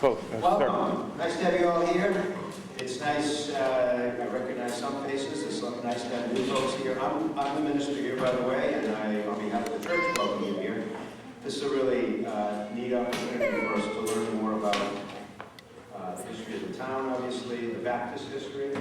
Welcome. Nice to have you all here. It's nice, I recognize some faces. It's nice to have new folks here. I'm the minister here, by the way, and on behalf of the church, welcome you here. This is a really neat opportunity for us to learn more about the history of the town, obviously, the Baptist history,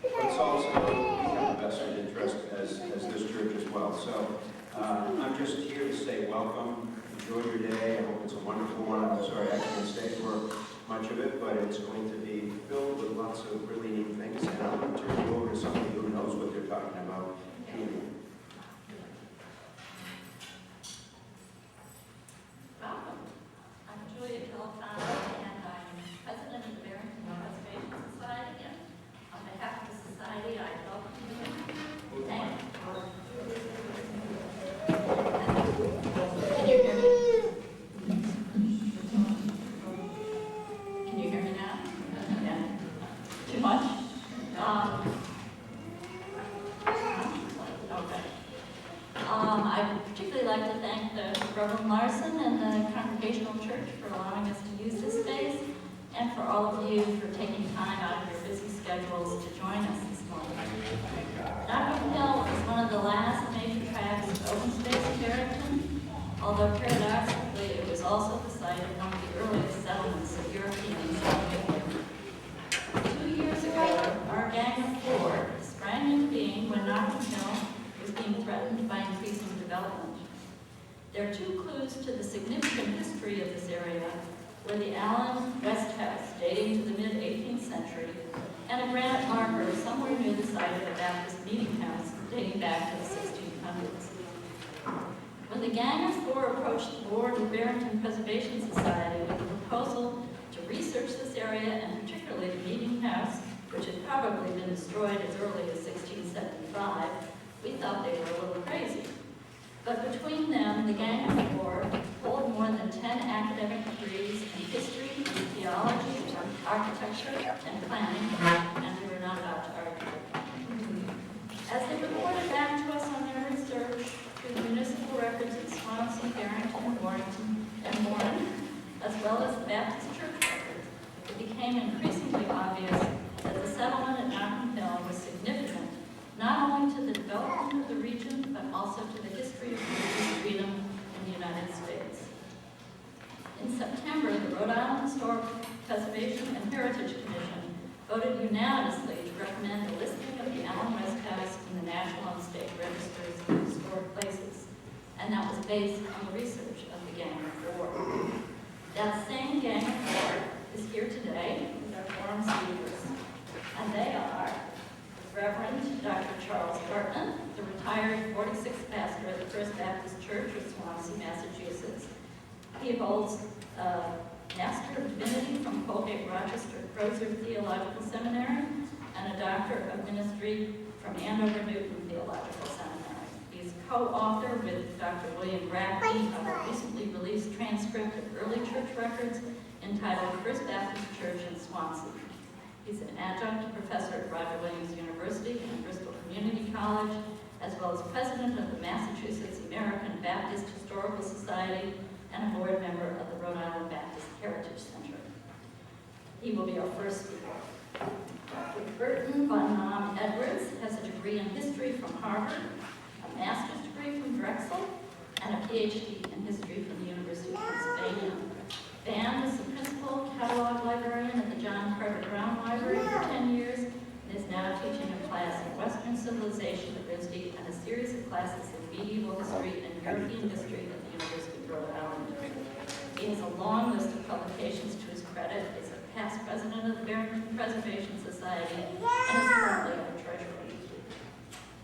but it's also of vested interest as this church as well. So I'm just here to say welcome. Enjoy your day. I hope it's a wonderful one. I'm sorry I can't stay for much of it, but it's going to be filled with lots of really neat things. And I'm going to turn you over to somebody who knows what they're talking about. Welcome. I'm Julia Telefano, and I'm president of the Barrington Conservation Society. And on behalf of the society, I welcome you. Thank you. Can you hear me? Can you hear me now? Yeah. Too much? Okay. I'd particularly like to thank the Reverend Larson and the Congregational Church for allowing us to use this space, and for all of you for taking time out of your busy schedules to join us this morning. Nockum Hill is one of the last major tracts of open space in Barrington, although paradoxically it was also the site of one of the earliest settlements of Europeans on Nockum. 2 years ago, our gang of 4 sprang into being when Nockum Hill was being threatened by increasing development. There are 2 clues to the significant history of this area, were the Allen West House dating to the mid-18th century, and a granite marker somewhere near the site of the Baptist meeting house dating back to the 1600s. When the gang of 4 approached the board of Barrington Preservation Society with a proposal to research this area, and particularly the meeting house, which had probably been destroyed as early as 1675, we thought they were a little crazy. But between them, the gang of 4 hold more than 10 academic degrees in history, theology, architecture, and planning, and we were not about to argue. As they reported back to us on their research through the municipal records in Swansea, Barrington, Warrington, and Warren, as well as the Baptist church records, it became increasingly obvious that the settlement at Nockum Hill was significant, not only to the development of the region, but also to the history of religious freedom in the United States. In September, the Rhode Island Historical Preservation and Heritage Commission voted unanimously to recommend the listing of the Allen West House in the National and State Registers of Historic Places, and that was based on the research of the Gang of 4. That same Gang of 4 is here today with our forum speakers, and they are Reverend Dr. Charles Hartman, the retired 46th pastor of the First Baptist Church of Swansea, Massachusetts. He holds a Master of Divinity from Colgate-Rochester Crozer Theological Seminary and a Doctor of Ministry from Andover Newton Theological Seminary. He's co-author with Dr. William Brackney of a recently released transcript of early church records entitled First Baptist Church in Swansea. He's an adjunct professor at Roger Williams University and Bristol Community College, as well as president of the Massachusetts American Baptist Historical Society and a board member of the Rhode Island Baptist Heritage Center. He will be our first speaker. Dr. Burton von Edwards has a degree in history from Harvard, a master's degree from Drexel, and a PhD in history from the University of Pennsylvania. Van was the principal catalog librarian at the John Carter Brown Library for 10 years and is now teaching a class in Western Civilization at RISD and a series of classes in medieval history and European history at the University of Rhode Island. He has a long list of publications to his credit. He's a past president of the Barrington Preservation Society and is currently our treasurer.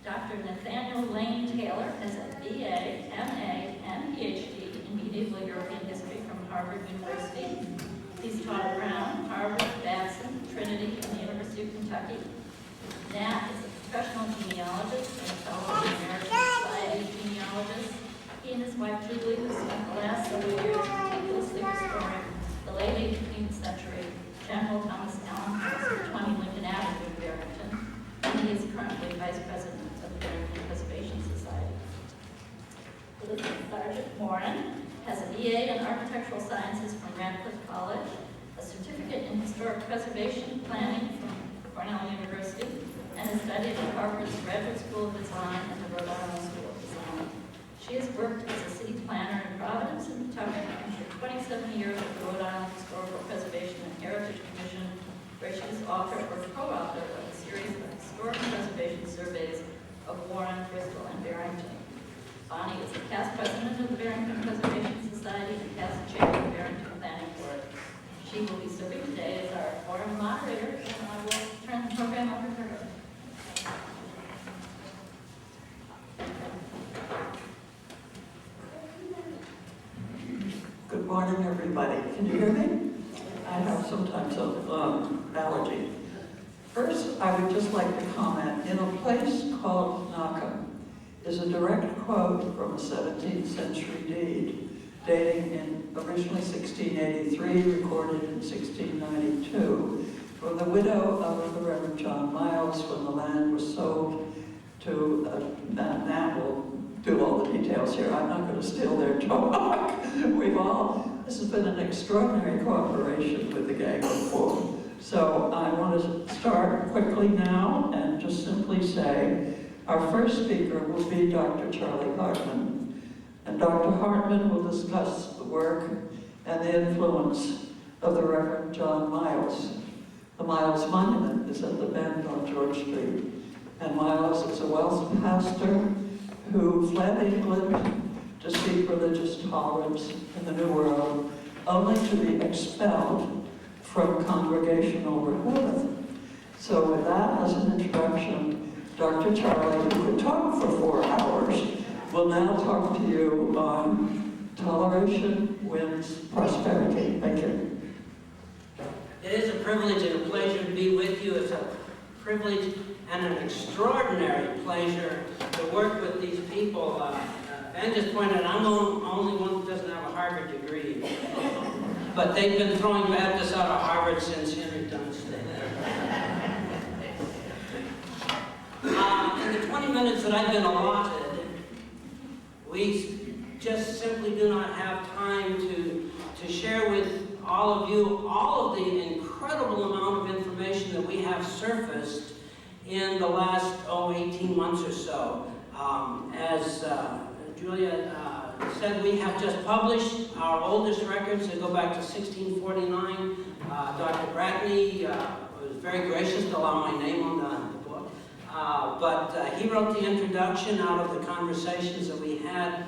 Dr. Nathaniel Lane Taylor has a BA, MA, and PhD in medieval European history from Harvard University. He's taught at Brown, Harvard, Babson, Trinity, and the University of Kentucky. Nat is a professional genealogist and a fellow of the American Society of Genealogists. He and his wife Julie have spent the last several years meticulously restoring the late 18th century General Thomas Allen House at 20 Lincoln Avenue in Barrington, and he is currently vice president of the Barrington Preservation Society. Elizabeth Sergeant Moran has a BA in Architectural Sciences from Radcliffe College, a Cornell University and has studied at Harvard's Graduate School of Design and the Rhode Island School of Design. She has worked as a city planner in Providence and Pawtucket, and for 27 years at the Rhode Island Historical Preservation and Heritage Commission, where she is author or co-author of a series of historic preservation surveys of Warren, Bristol, and Barrington. Bonnie is the past president of the Barrington Preservation Society and past chair of the Barrington Planning Board. She will be serving today as our forum moderator, and I will turn the program over to her. Good morning, everybody. Can you hear me? I have sometimes an allergy. First, I would just like to comment, in a place called Nockum is a direct quote from a 17th century deed dating in originally 1683, recorded in 1692, from the widow of the Reverend John Miles when the land was sold to, Nat will do all the details here. I'm not going to steal their talk. This has been an extraordinary cooperation with the Gang of Four. So I want to start quickly now and just simply say our first speaker will be Dr. Charlie Hartman. And Dr. Hartman will discuss the work and the influence of the Reverend John Miles. The Miles Monument is at the bend on George Street. And Miles is a Welsh pastor who fled England to seek religious tolerance in the New World, only to be expelled from congregational reform. So with that as an introduction, Dr. Charlie, who could talk for 4 hours, will now talk to you on toleration wins prosperity. Thank you. It is a privilege and a pleasure to be with you. It's a privilege and an extraordinary pleasure to work with these people. Ben just pointed out, I'm the only one who doesn't have a Harvard degree. But they've been throwing Baptists out of Harvard since Henry Dunstable. In the 20 minutes that I've been allotted, we just simply do not have time to share with all of you all of the incredible amount of information that we have surfaced in the last, 18 months or so. As Julia said, we have just published our oldest records that go back to 1649. Dr. Brackney was very gracious to allow my name on the book. But he wrote the introduction out of the conversations that we had.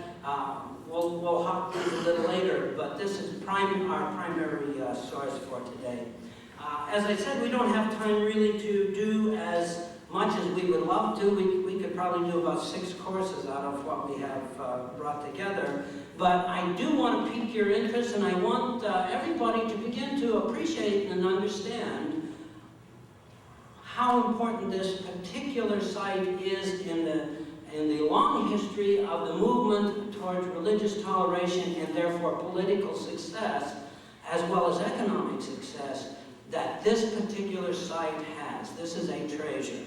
We'll hop through a little later, but this is our primary source for today. As I said, we don't have time really to do as much as we would love to. We could probably do about 6 courses out of what we have brought together. But I do want to pique your interest, and I want everybody to begin to appreciate and understand how important this particular site is in the long history of the movement towards religious toleration and therefore political success, as well as economic success, that this particular site has. This is a treasure.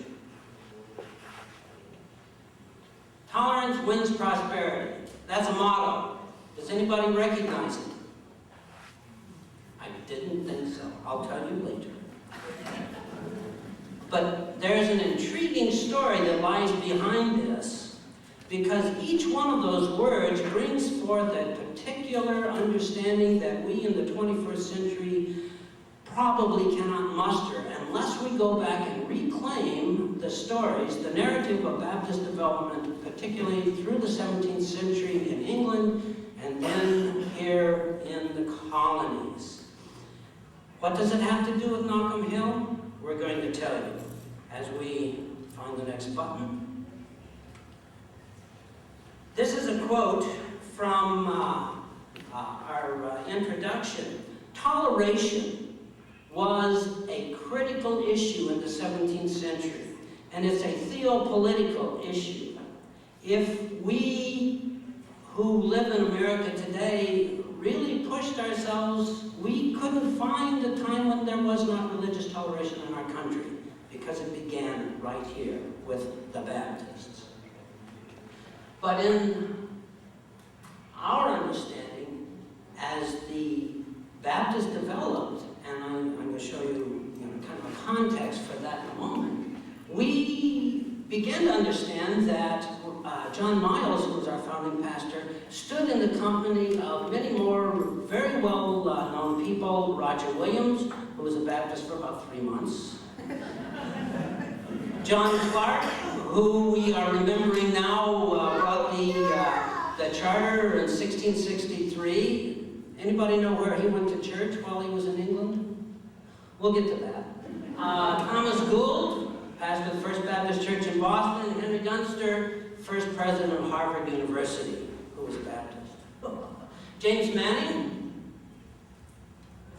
Tolerance wins prosperity. That's a motto. Does anybody recognize it? I didn't think so. I'll tell you later. But there's an intriguing story that lies behind this, because each one of those words brings forth a particular understanding that we in the 21st century probably cannot muster unless we go back and reclaim the stories, the narrative of Baptist development, particularly through the 17th century in England and then here in the colonies. What does it have to do with Nockum Hill? We're going to tell you as we find the next button. This is a quote from our introduction. Toleration was a critical issue in the 17th century, and it's a theopolitical issue. If we who live in America today really pushed ourselves, we couldn't find a time when there was not religious toleration in our country, because it began right here with the Baptists. But in our understanding, as the Baptists developed, and I'm going to show you, kind of a context for that in a moment, began to understand that John Miles, who was our founding pastor, stood in the company of many more very well-known people. Roger Williams, who was a Baptist for about 3 months. John Clark, who we are remembering now, wrote the charter in 1663. Anybody know where he went to church while he was in England? We'll get to that. Thomas Gould, pastor of the First Baptist Church in Boston. Henry Dunster, first president of Harvard University, who was a Baptist. James Manning,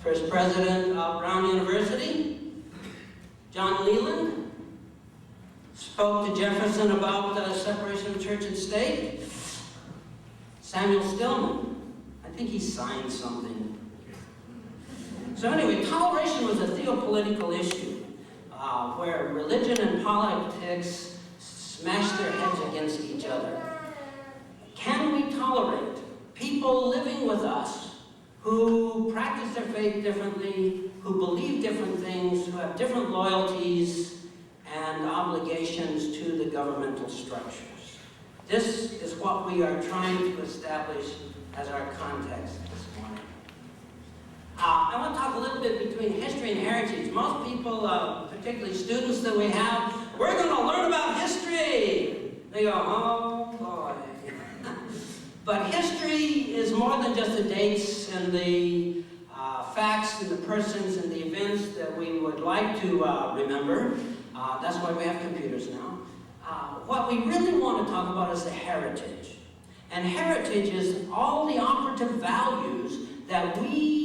first president of Brown University. John Leland spoke to Jefferson about the separation of church and state. Samuel Stillman, I think he signed something. So anyway, toleration was a theopolitical issue where religion and politics smashed their heads against each other. Can we tolerate people living with us who practice their faith differently, who believe different things, who have different loyalties and obligations to the governmental structures? This is what we are trying to establish as our context this morning. I want to talk a little bit between history and heritage. Most people, particularly students that we have, we're going to learn about history. They go, oh boy. But history is more than just the dates and the facts and the persons and the events that we would like to remember. That's why we have computers now. What we really want to talk about is the heritage. And heritage is all the operative values that we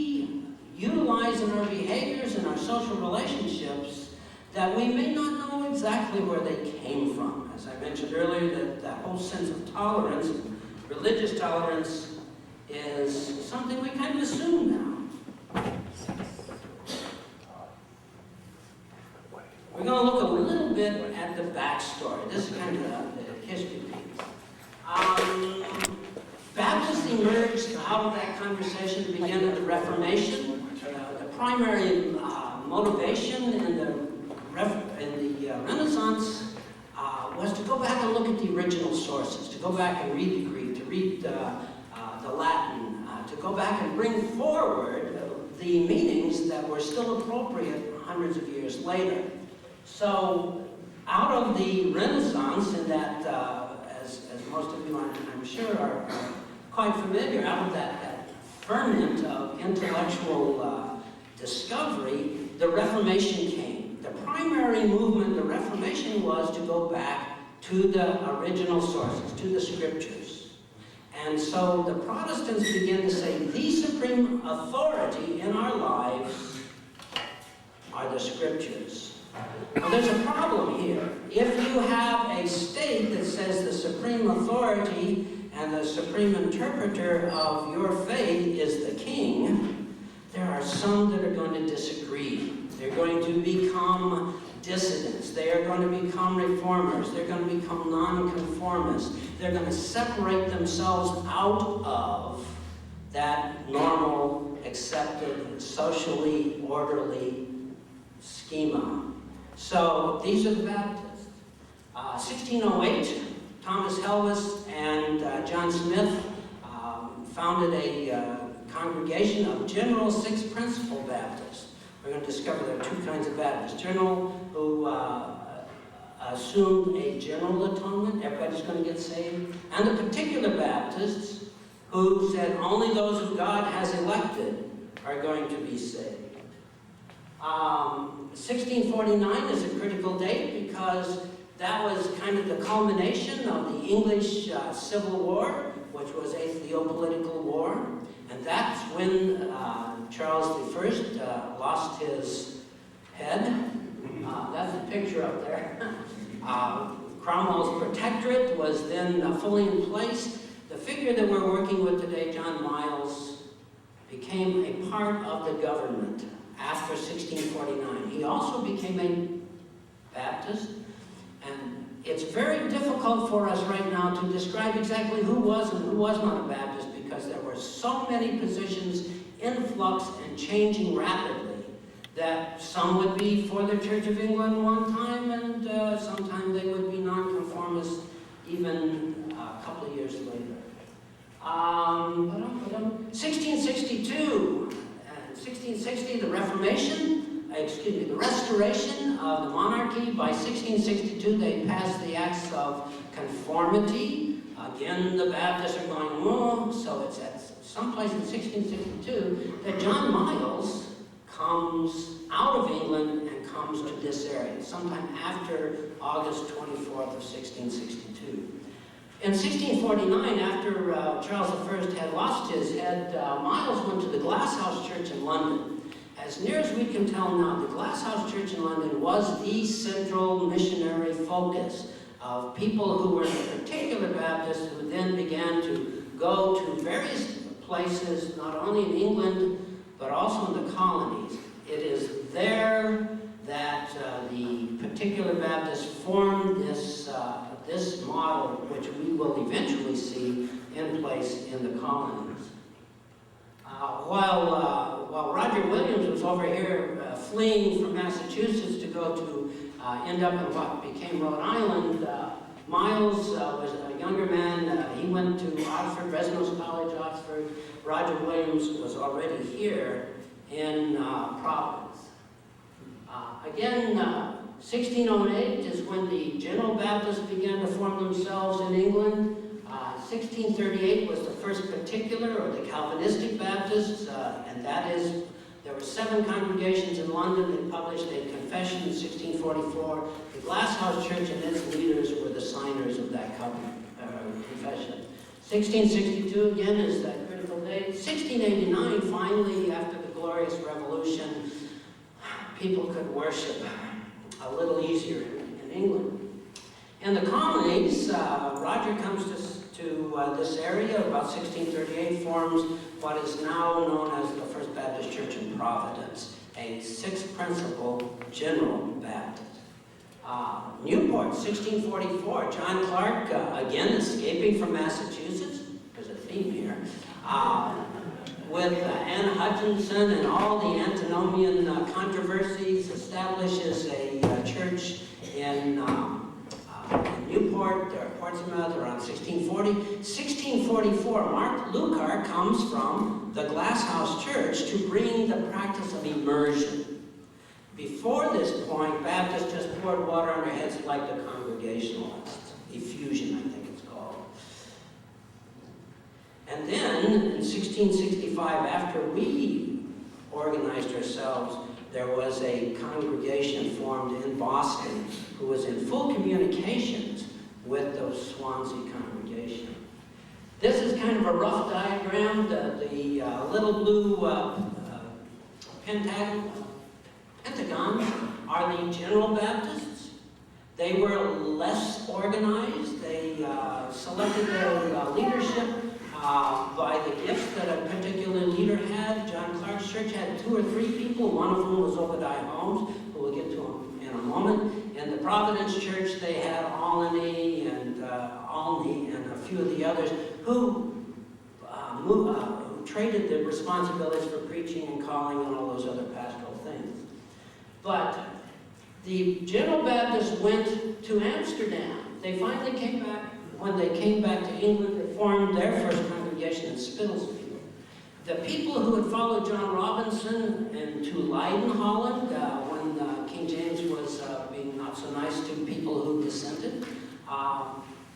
utilize in our behaviors and our social relationships that we may not know exactly where they came from. As I mentioned earlier, that whole sense of tolerance, religious tolerance, is something we kind of assume now. We're going to look a little bit at the backstory. This is kind of the history piece. Baptists emerged out of that conversation to begin at the Reformation. The primary motivation in the Renaissance was to go back and look at the original sources, to go back and read the Greek, to read the Latin, to go back and bring forward the meanings that were still appropriate hundreds of years later. So, out of the Renaissance, and that, as most of you, I'm sure, are quite familiar, out of that ferment of intellectual discovery, the Reformation came. The primary movement of the Reformation was to go back to the original sources, to the scriptures. And so the Protestants began to say, the supreme authority in our lives are the scriptures. Well, there's a problem here. If you have a state that says the supreme authority and the supreme interpreter of your faith is the king, there are some that are going to disagree. They're going to become dissidents. They are going to become reformers. They're going to become nonconformists. They're going to separate themselves out of that normal, accepted, socially orderly schema. So these are the Baptists. 1608, Thomas Helwys and John Smith founded a congregation of General Six Principle Baptists. We're going to discover there are two kinds of Baptists. General, who assumed a general atonement, everybody's going to get saved, and the particular Baptists who said only those who God has elected are going to be saved. 1649 is a critical date because that was kind of the culmination of the English Civil War, which was a theopolitical war. And that's when Charles I lost his head. That's the picture up there. Cromwell's protectorate was then fully in place. The figure that we're working with today, John Miles, became a part of the government after 1649. He also became a Baptist, and it's very difficult for us right now to describe exactly who was and who was not a Baptist because there were so many positions in flux and changing rapidly that some would be for the Church of England one time, and sometime they would be nonconformists even a couple of years later. 1662, 1660, the the restoration of the monarchy. By 1662, they passed the Acts of Conformity. Again, the Baptists are going, whoa. So it's at some place in 1662 that John Miles comes out of England and comes to this area, sometime after August 24th of 1662. In 1649, after Charles I had lost his head, Miles went to the Glasshouse Church in London. As near as we can tell now, the Glasshouse Church in London was the central missionary focus of people who were particular Baptists, who then began to go to various places, not only in England, but also in the colonies. It is there that the particular Baptists formed this model, which we will eventually see in place in the colonies. While Roger Williams was over here fleeing from Massachusetts to go to end up in what became Rhode Island, Miles was a younger man. He went to Oxford, Resnos College, Oxford. Roger Williams was already here in Providence. Again, 1608 is when the General Baptists began to form themselves in England. 1638 was the first particular, or the Calvinistic Baptists, and that is, there were 7 congregations in London that published a confession in 1644. The Glasshouse Church and its leaders were the signers of that confession. 1662, again, is that critical date. 1689, finally, after the Glorious Revolution, people could worship a little easier in England. In the colonies, Roger comes to this area about 1638, forms what is now known as the First Baptist Church in Providence, a 6-principle general Baptist. Newport, 1644, John Clark, again escaping from Massachusetts, there's a theme here, with Anne Hutchinson and all the antinomian controversies, establishes a church in Newport or Portsmouth around 1640. 1644, Mark Lucar comes from the Glasshouse Church to bring the practice of immersion. Before this point, Baptists just poured water on their heads like the Congregationalists. Effusion, I think it's called. And then, in 1665, after we organized ourselves, there was a congregation formed in Boston who was in full communications with those Swansea congregation. This is kind of a rough diagram. The little blue pentagons are the General Baptists. They were less organized. They selected their leadership by the gifts that a particular leader had. John Clark's church had 2 or 3 people. One of them was Obadiah Holmes, who we'll get to him in a moment. In the Providence Church, they had Alney and Alney and a few of the others who traded the responsibilities for preaching and calling and all those other pastoral things. But the General Baptists went to Amsterdam. They finally came back. When they came back to England, they formed their first congregation in Spitalsfield. The people who had followed John Robinson into Leiden, Holland, when King James was being not so nice to people who dissented,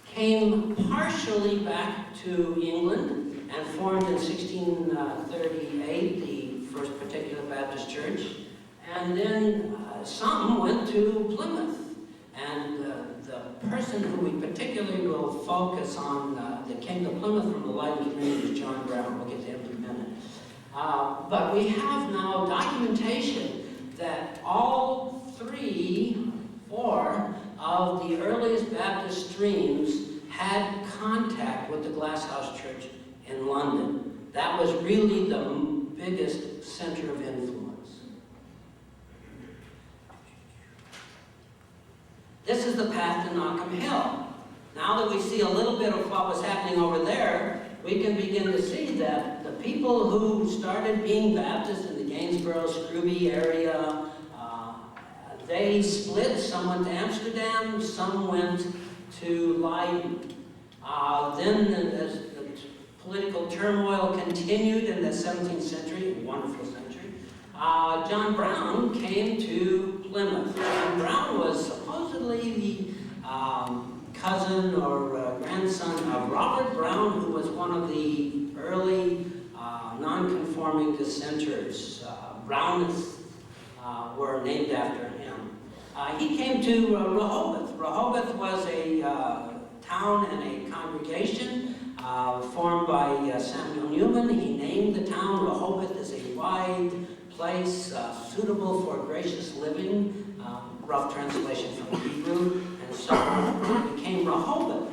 came partially back to England and formed in 1638 the First Particular Baptist Church. And then some went to Plymouth. And the person who we particularly will focus on that came to Plymouth from the Leiden community is John Brown. We'll get to him in a minute. But we have now documentation that all 3, 4 of the earliest Baptist streams had contact with the Glasshouse Church in London. That was really the biggest center of influence. This is the path to Nockum Hill. Now that we see a little bit of what was happening over there, we can begin to see that the people who started being Baptists and to gain Gainsborough, Scrooby area. They split. Some went to Amsterdam, some went to Leiden. Then, as the political turmoil continued in the 17th century, a wonderful century, John Brown came to Plymouth. John Brown was supposedly the cousin or grandson of Robert Brown, who was one of the early non-conforming dissenters. Brownists were named after him. He came to Rehoboth. Rehoboth was a town and a congregation formed by Samuel Newman. He named the town Rehoboth as a wide place suitable for gracious living, rough translation from Hebrew, and so it became Rehoboth.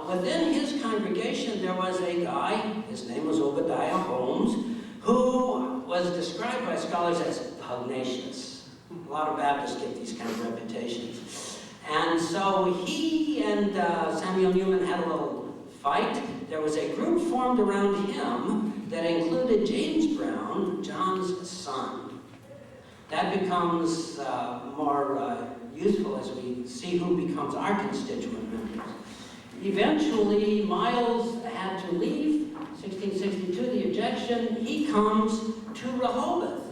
Within his congregation there was a guy, his name was Obadiah Holmes, who was described by scholars as pugnacious. A lot of Baptists get these kind of reputations. And so he and Samuel Newman had a little fight. There was a group formed around him that included James Brown, John's son. That becomes more useful as we see who becomes our constituent members. Eventually, Miles had to leave. 1662, the ejection. He comes to Rehoboth.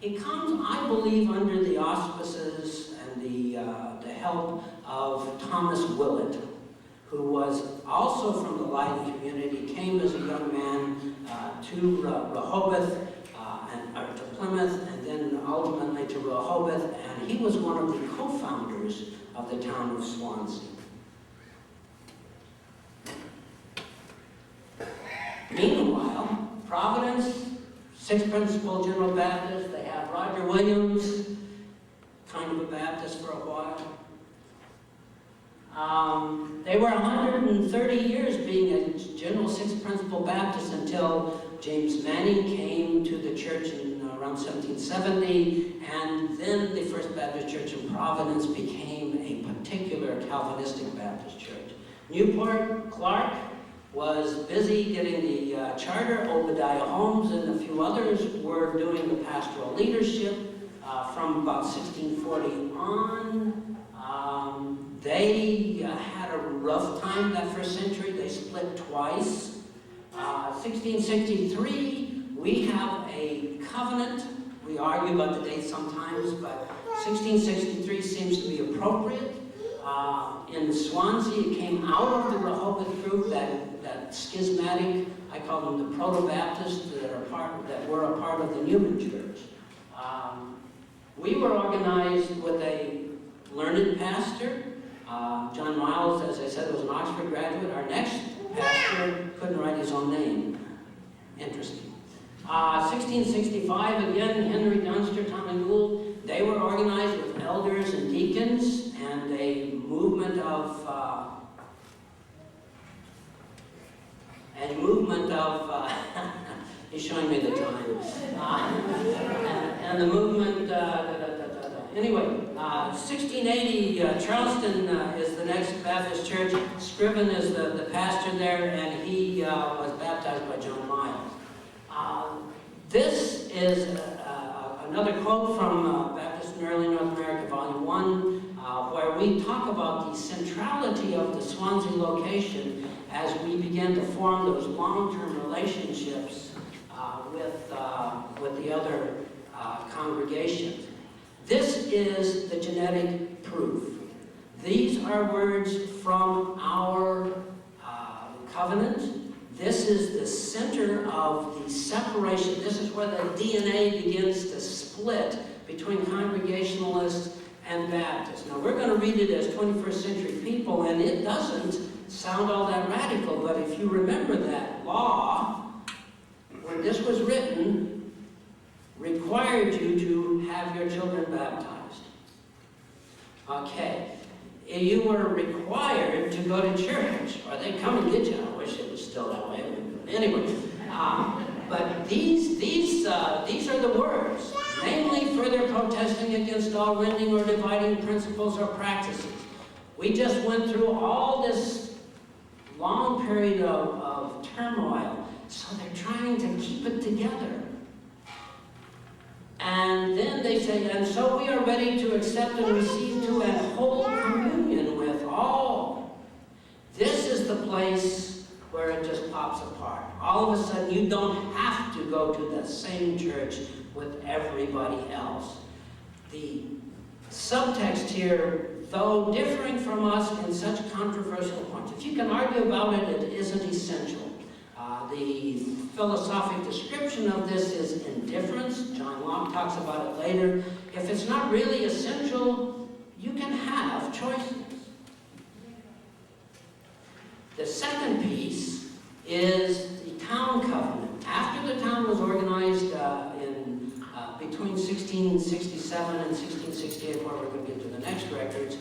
It comes, I believe, under the auspices and the help of Thomas Willett, who was also from the Leiden community, came as a young man to Rehoboth, or to Plymouth, and then ultimately to Rehoboth, and he was one of the co-founders of the town of Swansea. Meanwhile, Providence, Sixth Principal General Baptist, they had Roger Williams, kind of a Baptist for a while. They were 130 years being a General Sixth Principal Baptist until James Manning came to the church in around 1770, and then the First Baptist Church in Providence became a particular Calvinistic Baptist church. Newport Clark was busy getting the charter. Obadiah Holmes and a few others were doing the pastoral leadership from about 1640 on. They had a rough time that first century. They split twice. 1663, we have a covenant. We argue about the date sometimes, but 1663 seems to be appropriate. In Swansea, it came out of the Rehoboth group, that schismatic, I call them the proto-Baptists that were a part of the Newman Church. We were organized with a learned pastor. John Miles, as I said, was an Oxford graduate. Our next pastor couldn't write his own name. Interesting. 1665, again, Henry Dunster, Tommy Gould, they were organized with elders and deacons, and a movement of he's showing me the time. And the movement, anyway, 1680, Charleston is the next Baptist church. Scriven is the pastor there, and he was baptized by John Miles. This is another quote from Baptist in Early North America, Volume 1, where we talk about the centrality of the Swansea location as we begin to form those long-term relationships with the other congregations. This is the genetic proof. These are words from our covenant. This is the center of the separation. This is where the DNA begins to split between Congregationalists and Baptists. Now, we're going to read it as 21st century people, and it doesn't sound all that radical, but if you remember that law, when this was written, required you to have your children baptized. Okay. You were required to go to church, or they'd come and get you. I wish it was still that way. Anyway, but these are the words. Namely, further protesting against all rending or dividing principles or practices. We just went through all this long period of turmoil, so they're trying to keep it together. And then they say, and so we are ready to accept and receive to and hold communion with all. This is the place where it just pops apart. All of a sudden, you don't have to go to the same church with everybody else. The subtext here, though differing from us in such controversial points, if you can argue about it, it isn't essential. The philosophic description of this is indifference. John Locke talks about it later. If it's not really essential, you can have choices. The second piece is the town covenant. After the town was organized between 1667 and 1668, where we're going to get to the next records,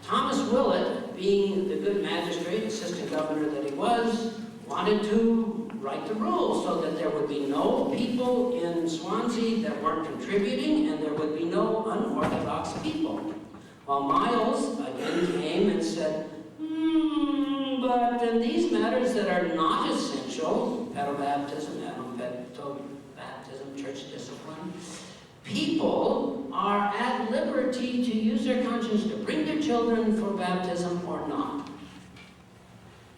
Thomas Willett, being the good magistrate, assistant governor that he was, wanted to write the rules so that there would be no people in Swansea that weren't contributing and there would be no unorthodox people. Well, Miles again came and said, but in these matters that are not essential, pedobaptism, baptism, church discipline, people are at liberty to use their conscience to bring their children for baptism or not.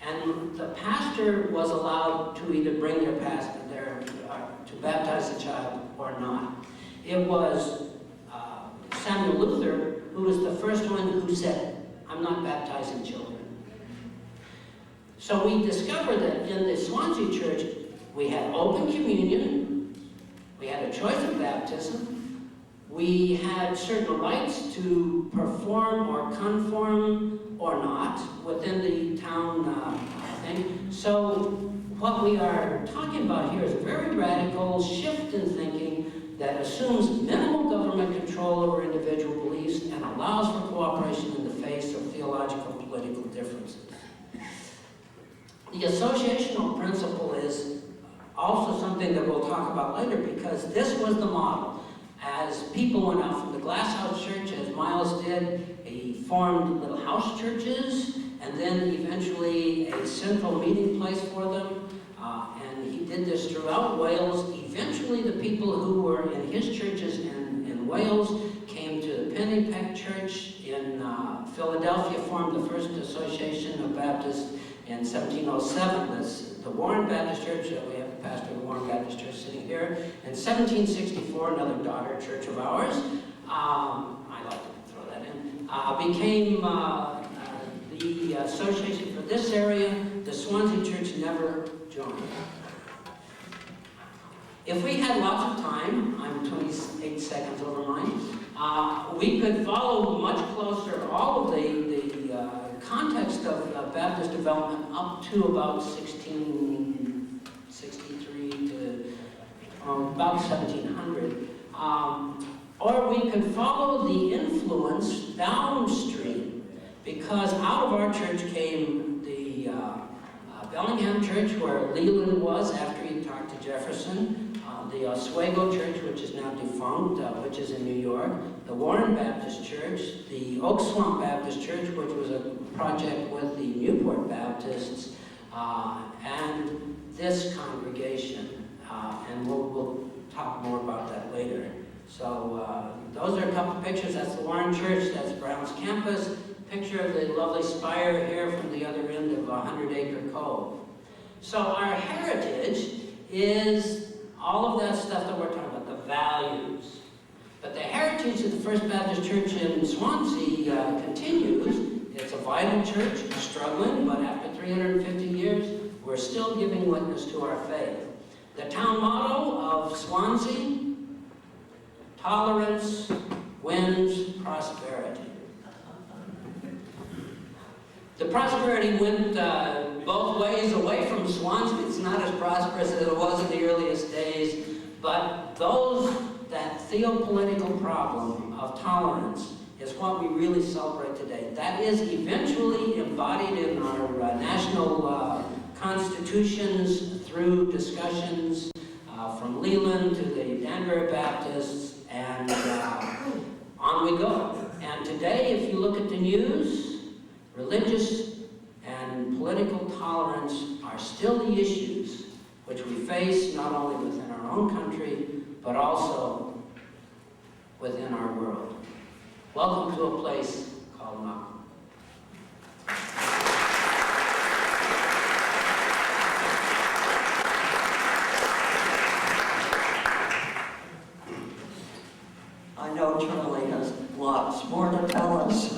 And the pastor was allowed to either bring their pastor there to baptize the child or not. It was Samuel Luther who was the first one who said, I'm not baptizing children. So we discovered that in the Swansea church, we had open communion, we had a choice of baptism, we had certain rights to perform or conform or not within the town thing. So what we are talking about here is a very radical shift in thinking that assumes minimal government control over individual beliefs and allows for cooperation in the face of theological and political differences. The associational principle is also something that we'll talk about later, because this was the model. As people went out from the Glass House Church, as Miles did, he formed little house churches, and then eventually a central meeting place for them. And he did this throughout Wales. Eventually, the people who were in his churches in Wales came to the Pennypack Church in Philadelphia, formed the first association of Baptists in 1707. The Warren Baptist Church, we have the pastor of the Warren Baptist Church sitting here. In 1764, another daughter church of ours, I like to throw that in, became the association for this area. The Swansea Church never joined. If we had lots of time, I'm 28 seconds over mine, we could follow much closer all of the context of Baptist development up to about 1663 to about 1700. Or we could follow the influence downstream, because out of our church came the Bellingham Church, where Leland was after he talked to Jefferson, the Oswego Church, which is now defunct, which is in New York, the Warren Baptist Church, the Oak Swamp Baptist Church, which was a project with the Newport Baptists, and this congregation, and we'll talk more about that later. So those are a couple pictures. That's the Warren Church, that's Brown's campus. Picture of the lovely spire here from the other end of 100 Acre Cove. So our heritage is all of that stuff that we're talking about, the values. But the heritage of the First Baptist Church in Swansea continues. It's a vital church, struggling, but after 350 years, we're still giving witness to our faith. The town motto of Swansea, tolerance wins prosperity. The prosperity went both ways away from Swansea. It's not as prosperous as it was in the earliest days, but that theopolitical problem of tolerance is what we really celebrate today. That is eventually embodied in our national constitutions through discussions from Leland to the Danbury Baptists, and on we go. And today, if you look at the news, religious and political tolerance are still the issues which we face not only within our own country, but also within our world. Welcome to a place called Nockum. I know Charlie has lots more to tell us.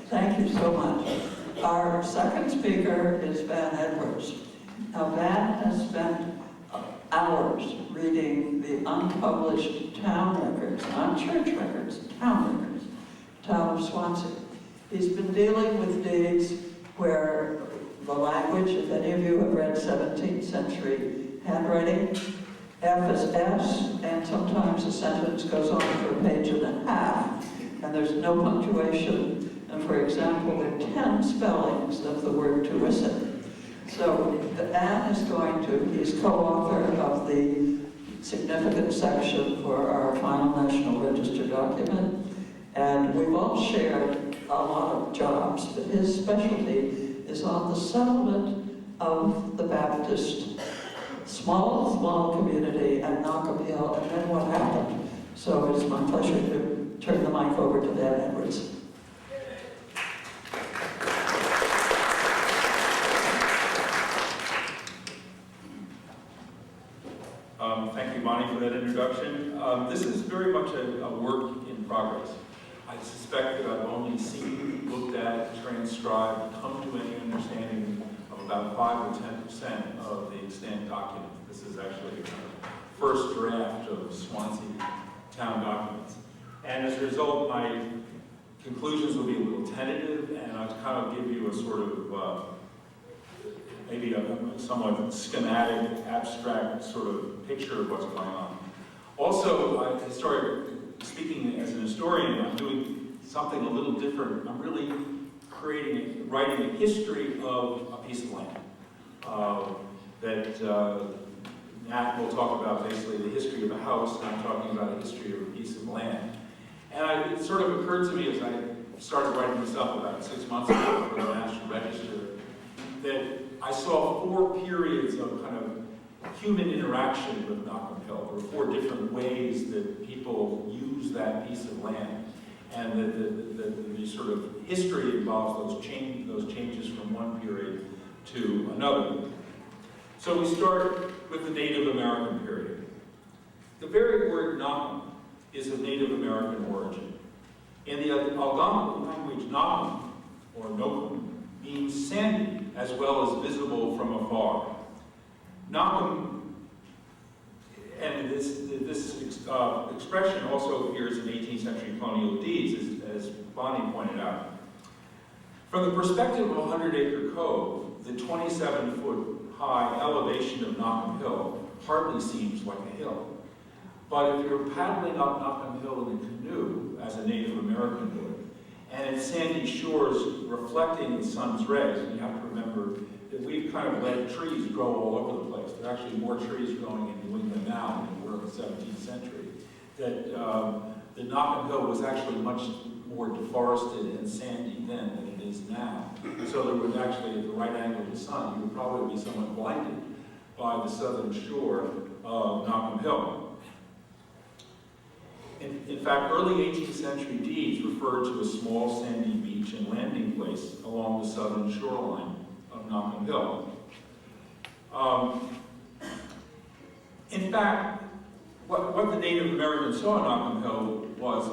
Thank you so much. Our second speaker is Van Edwards. Now, Van has spent hours reading the unpublished town records, not church records, town records, town of Swansea. He's been dealing with deeds where the language, if any of you have read 17th century handwriting, F is S, and sometimes a sentence goes on for a page and a half, and there's no punctuation. And for example, there are 10 spellings of the word tuition. So Anne is going to, he's co-author of the significant section for our final National Register document, and we've all shared a lot of jobs, but his specialty is on the settlement of the Baptist small community at Nockum Hill, and then what happened. So it's my pleasure to turn the mic over to Van Edwards. Thank you, Bonnie, for that introduction. This is very much a work in progress. I suspect that I've only seen, looked at, transcribed, come to any understanding of about 5 or 10% of the extant document. This is actually the first draft of Swansea town documents. And as a result, my conclusions will be a little tentative, and I'll kind of give you a sort of maybe a somewhat schematic, abstract sort of picture of what's going on. Also, I started speaking as an historian. I'm doing something a little different. I'm really writing a history of a piece of land that Nat will talk about, basically the history of a house, and I'm talking about a history of a piece of land. And it sort of occurred to me as I started writing this up about 6 months ago for the National Register, that I saw 4 periods of kind of human interaction with Nockum Hill. There were 4 different ways that people use that piece of land. And the sort of history involves those changes from one period to another. So we start with the Native American period. The very word Nockum is of Native American origin. In the Algonquin language, Nockum, or Nockum, means sandy as well as visible from afar. Nockum, and this expression also appears in 18th century colonial deeds, as Bonnie pointed out. From the perspective of a 100-acre cove, the 27-foot high elevation of Nockum Hill hardly seems like a hill. But if you're paddling up Nockum Hill in a canoe, as a Native American would, and its sandy shores reflecting the sun's rays, and you have to remember that we've kind of let trees grow all over the place. There are actually more trees growing in New England now than there were in the 17th century. That the Nockum Hill was actually much more deforested and sandy then than it is now. So there would actually, at the right angle of the sun, you would probably be somewhat blinded by the southern shore of Nockum Hill. In fact, early 18th century deeds referred to a small sandy beach and landing place along the southern shoreline of Nockum Hill. In fact, what the Native Americans saw in Nockum Hill was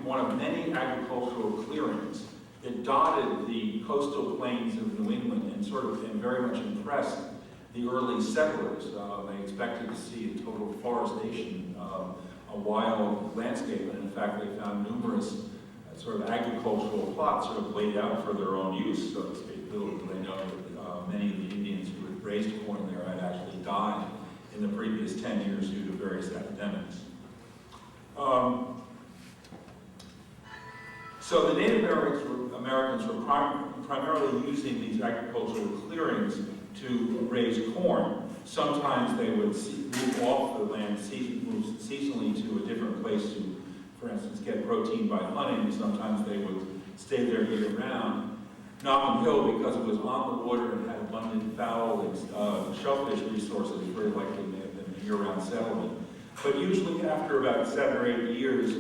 one of many agricultural clearings that dotted the coastal plains of New England and very much impressed the early settlers. They expected to see a total forestation, a wild landscape, and in fact they found numerous sort of agricultural plots sort of laid out for their own use, so to speak. Little do they know that many of the Indians who had raised corn there had actually died in the previous 10 years due to various epidemics. So the Native Americans were primarily using these agricultural clearings to raise corn. Sometimes they would move off the land, move seasonally to a different place to, for instance, get protein by hunting. Sometimes they would stay there year-round. Nockum Hill, because it was on the water and had abundant fowl and shellfish resources, very likely may have been a year-round settlement. But usually after about 7 or 8 years,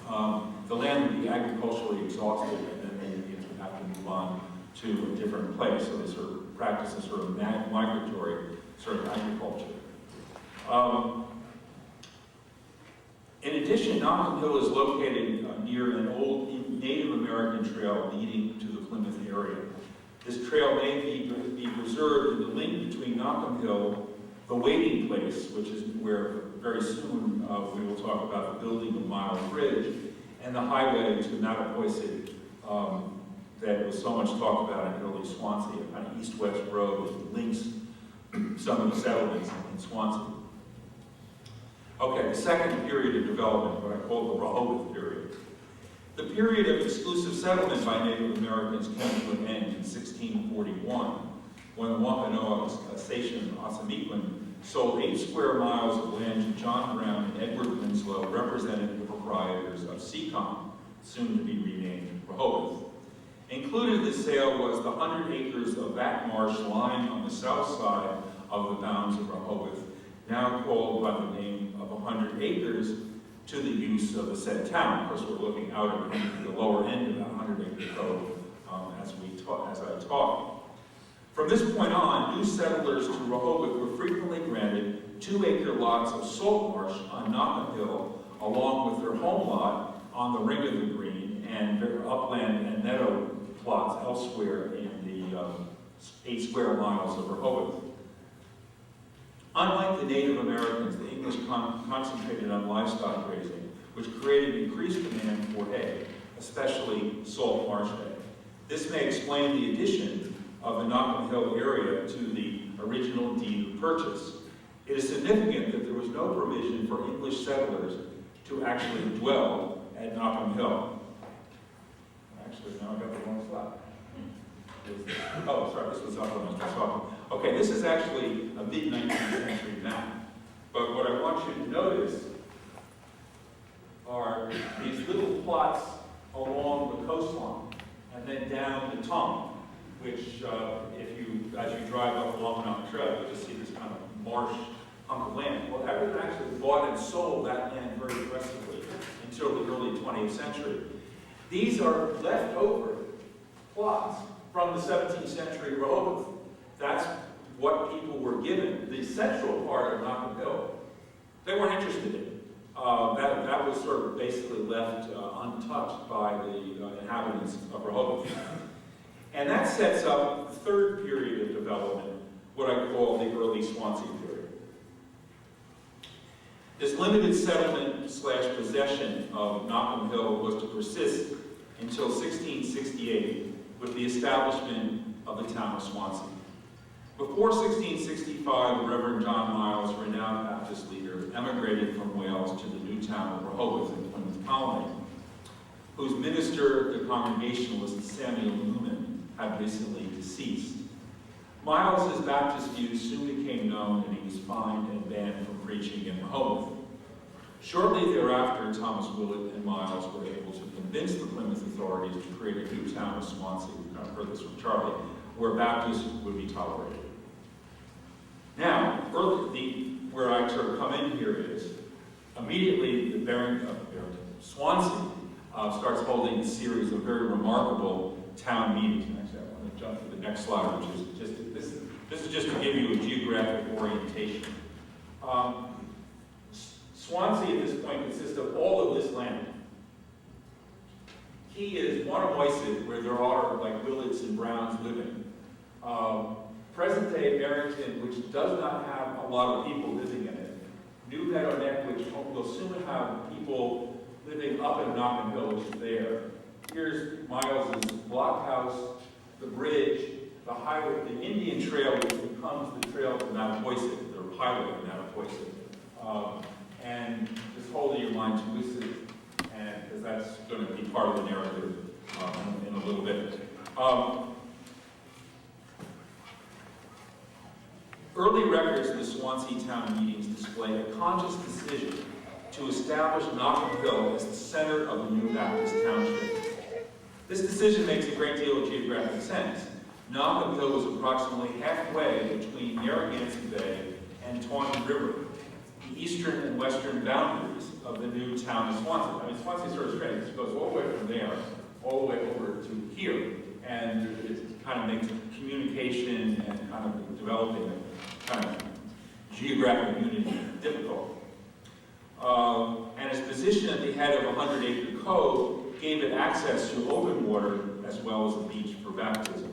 the land would be agriculturally exhausted, and then the Indians would have to move on to a different place. So they sort of practice a sort of migratory sort of agriculture. In addition, Nockum Hill is located near an old Native American trail leading to the Plymouth area. This trail may be preserved in the link between Nockum Hill, the waiting place, which is where very soon we will talk about the building of Miles Bridge, and the highway to Mattapoisett that was so much talked about in early Swansea, a kind of east-west road that links some of the settlements in Swansea. Okay, the second period of development, what I call the Rehoboth period. The period of exclusive settlement by Native Americans came to an end in 1641, when the Wampanoag station Osamequin sold 8 square miles of land to John Brown and Edward Winslow, representing the proprietors of Seacom, soon to be renamed Rehoboth. Included in the sale was the 100 acres of back marsh lying on the south side of the bounds of Rehoboth, now called by the name of 100 acres to the use of the said town. Of course, we're looking out at the lower end of that 100-acre code as I talk. From this point on, new settlers to Rehoboth were frequently granted 2-acre lots of salt marsh on Nockum Hill, along with their home lot on the Ring of the Green and their upland and meadow plots elsewhere in the 8 square miles of Rehoboth. Unlike the Native Americans, the English concentrated on livestock grazing, which created increased demand for hay, especially salt marsh hay. This may explain the addition of the Nockum Hill area to the original deed of purchase. It is significant that there was no provision for English settlers to actually dwell at Nockum Hill. Actually, now I got the wrong slide. Oh, sorry, this was up when I was talking. Okay, this is actually a mid-19th century map. But what I want you to notice are these little plots along the coastline and then down the tongue, which as you drive up along Mountain Trail, you'll just see this kind of marsh hunk of land. Well, everyone actually bought and sold that land very aggressively until the early 20th century. These are leftover plots from the 17th century Rehoboth. That's what people were given. The central part of Nockum Hill, they weren't interested in. That was sort of basically left untouched by the inhabitants of Rehoboth. And that sets up the third period of development, what I call the early Swansea period. This limited settlement / possession of Nockum Hill was to persist until 1668 with the establishment of the town of Swansea. Before 1665, the Reverend John Miles, renowned Baptist leader, emigrated from Wales to the new town of Rehoboth in Plymouth Colony, whose minister, the Congregationalist Samuel Newman, had recently deceased. Miles's Baptist views soon became known, and he was fined and banned from preaching in Rehoboth. Shortly thereafter, Thomas Willett and Miles were able to convince the Plymouth authorities to create a new town of Swansea, I've heard this from Charlie, where Baptists would be tolerated. Now, where I sort of come in here is, immediately the Barrington, Swansea starts holding a series of very remarkable town meetings. And actually, I want to jump to the next slide, which is just, this is just to give you a geographic orientation. Swansea at this point consists of all of this land. Key is Wattamoisett, where there are like Willets and Browns living. Present-day Barrington, which does not have a lot of people living in it. New Meadow Neck, which will soon have people living up in Nockum Hill, which is there. Here's Miles's blockhouse, the bridge, the highway, the Indian Trail, which becomes the trail to Mattapoisett, the highway to Mattapoisett. And just hold in your mind to Wisset, and because that's going to be part of the narrative in a little bit. Early records of the Swansea town meetings display a conscious decision to establish Nockum Hill as the center of the new Baptist township. This decision makes a great deal of geographic sense. Nockum Hill was approximately halfway between Narragansett Bay and Taunton River, eastern and western boundaries of the new town of Swansea. I mean, Swansea is sort of strange. It goes all the way from there, all the way over to here, and it kind of makes communication and kind of developing a kind of geographic unity difficult. And its position at the head of a 100-acre cove gave it access to open water as well as a beach for baptism.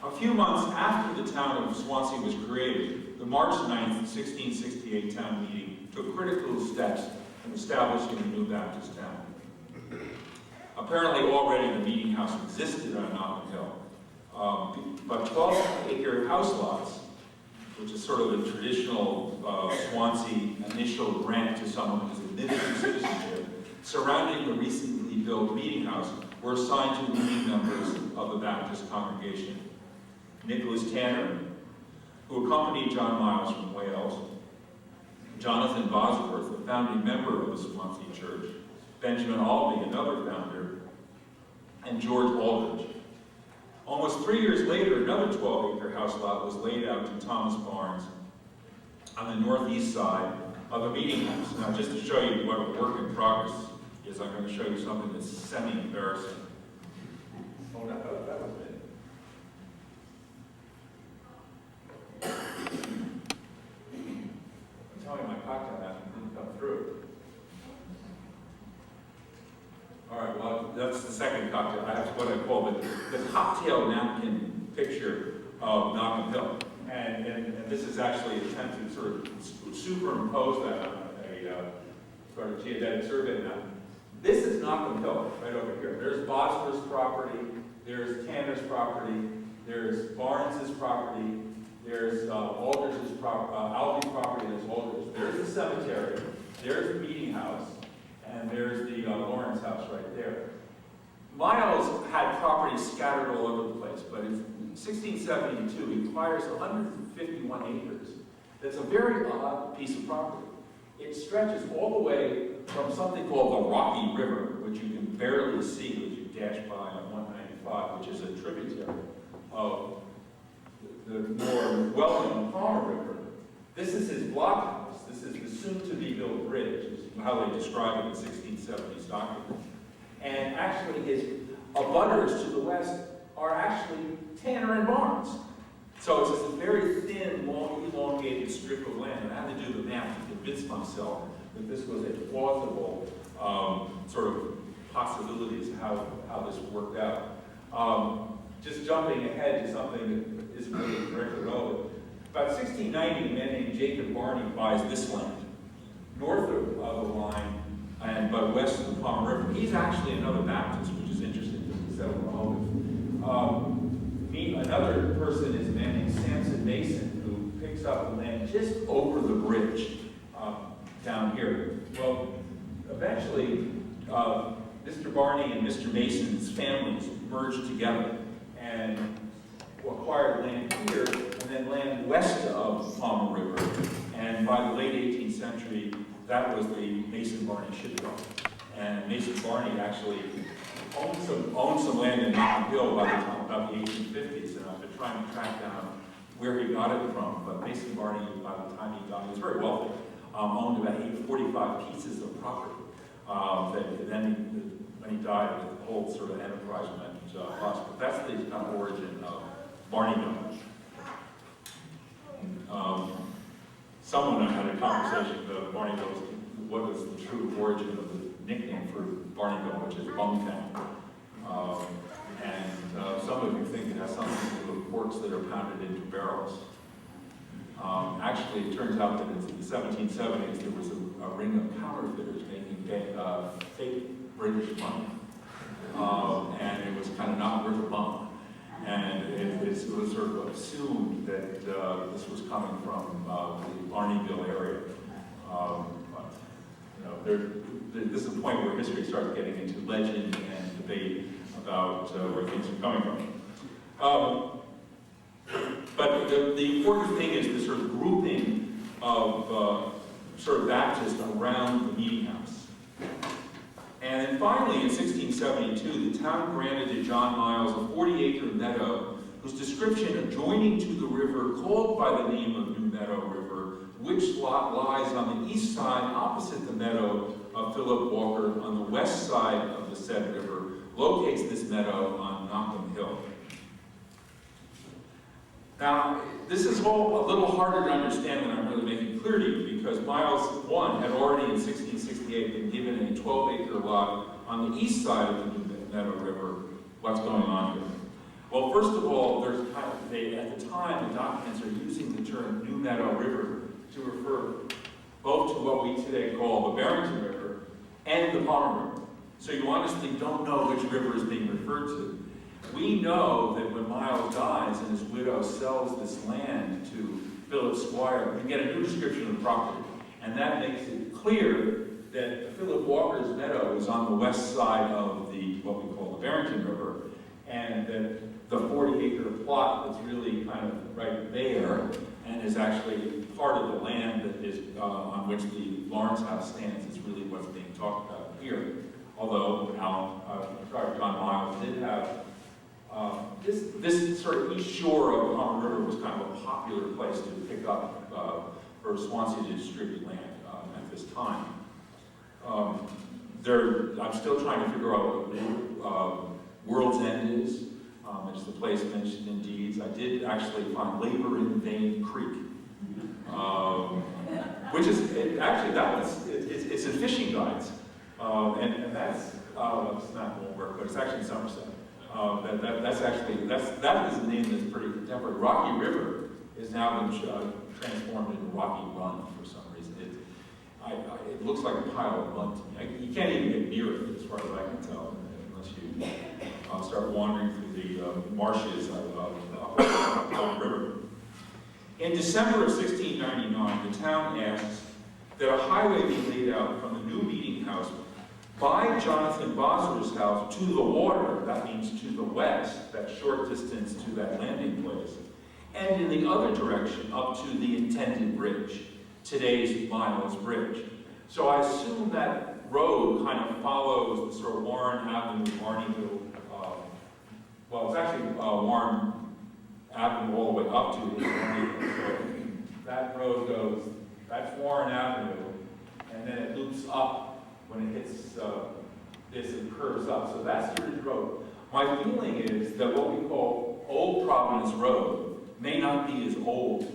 A few months after the town of Swansea was created, the March 9th, 1668 town meeting took critical steps in establishing a new Baptist town. Apparently already the meeting house existed on Nockum Hill, but 12-acre house lots, which is sort of the traditional Swansea initial grant to someone who's admitted to citizenship, surrounding the recently built meeting house, were assigned to leading members of the Baptist congregation. Nicholas Tanner, who accompanied John Miles from Wales, Jonathan Bosworth, a founding member of the Swansea Church, Benjamin Albee, another founder, and George Aldridge. Almost 3 years later, another 12-acre house lot was laid out to Thomas Barnes on the northeast side of the meeting house. Now, just to show you what a work in progress is, I'm going to show you something that's semi-embarrassing. Oh, that was it. I'm telling you, my cocktail napkin didn't come through. All right, well, that's the second cocktail. That's what I call the cocktail napkin picture of Nockum Hill. And this is actually an attempt to sort of superimpose that on a sort of geodetic survey map. This is Nockum Hill, right over here. There's Bosworth's property, there's Tanner's property, there's Barnes's property, there's Albee's property, there's Aldridge. There's the cemetery, there's the meeting house, and there's the Lawrence house right there. Miles had property scattered all over the place, but in 1672 he acquires 151 acres. That's a very odd piece of property. It stretches all the way from something called the Rocky River, which you can barely see as you dash by on 195, which is a tributary of the more well-known Palmer River. This is his blockhouse. This is the soon-to-be-built bridge, is how they describe it in 1670s document. And actually his abutters to the west are actually Tanner and Barnes. So it's just a very thin, long, elongated strip of land. And I had to do the math to convince myself that this was a plausible sort of possibilities of how this worked out. Just jumping ahead to something that isn't really directly relevant. About 1690, a man named Jacob Barney buys this land, north of the line, but west of the Palmer River. He's actually another Baptist, which is interesting because he's settled Rhode. Another person is a man named Samson Mason, who picks up the land just over the bridge down here. Well, eventually, Mr. Barney and Mr. Mason's families merged together and acquired land here and then land west of Palmer River. And by the late 18th century, that was the Mason-Barney shipyard. And Mason-Barney actually owned some land in Nockum Hill by the time about the 1850s, and I've been trying to track down where he got it from. But Mason-Barney, by the time he died, he was very wealthy, owned about 45 pieces of property. Then when he died, the whole sort of enterprise went lost. But that's the kind of origin of Barneydom. Someone I had a conversation about Barneydom, what was the true origin of the nickname for Barneydom, which is Bungtown. Some of you think it has something to do with porks that are pounded into barrels. Actually, it turns out that in the 1770s, there was a ring of counterfeiters making fake British money. And it was kind of not worth a bump. And it was sort of assumed that this was coming from the Barneyville area. This is the point where history starts getting into legend and debate about where things are coming from. But the important thing is the sort of grouping of sort of Baptists around the meeting house. And then finally, in 1672, the town granted to John Miles a 40-acre meadow whose description adjoining to the river, called by the name of New Meadow River, which lot lies on the east side opposite the meadow of Philip Walker on the west side of the said river, locates this meadow on Nockum Hill. Now, this is all a little harder to understand than I'm really making clear to you, because Miles 1 had already in 1668 been given a 12-acre lot on the east side of the New Meadow River. What's going on here? Well, first of all, there's kind of, at the time, the documents are using the term New Meadow River to refer both to what we today call the Barrington River and the Palmer River. So you honestly don't know which river is being referred to. We know that when Miles dies and his widow sells this land to Philip Squire, we get a new description of the property. And that makes it clear that Philip Walker's meadow is on the west side of the, what we call the Barrington River, and that the 40-acre plot that's really kind of right there and is actually part of the land that is on which the Lawrence House stands is really what's being talked about here. Although John Miles did have this sort of east shore of the Palmer River was kind of a popular place to pick up for Swansea to distribute land at this time. I'm still trying to figure out what World's End is. It's the place mentioned in deeds. I did actually find Labor in Vain Creek, which is it's in fishing guides, and that's it's not won't work, but it's actually Somerset. That is a name that's pretty contemporary. Rocky River has now been transformed into Rocky Run for some reason. It looks like a pile of mud to me. You can't even get near it as far as I can tell, unless you start wandering through the marshes of the river. In December of 1699, the town asks that a highway be laid out from the new meeting house by Jonathan Bosworth's house to the water, that means to the west, that short distance to that landing place, and in the other direction up to the intended bridge, today's Miles Bridge. So I assume that road kind of follows the sort of Warren Avenue, Barneyville, well, it's actually Warren Avenue all the way up to Barneyville. So that road goes, that's Warren Avenue, and then it loops up when it hits this and curves up. So that's the Ridge Road. My feeling is that what we call Old Providence Road may not be as old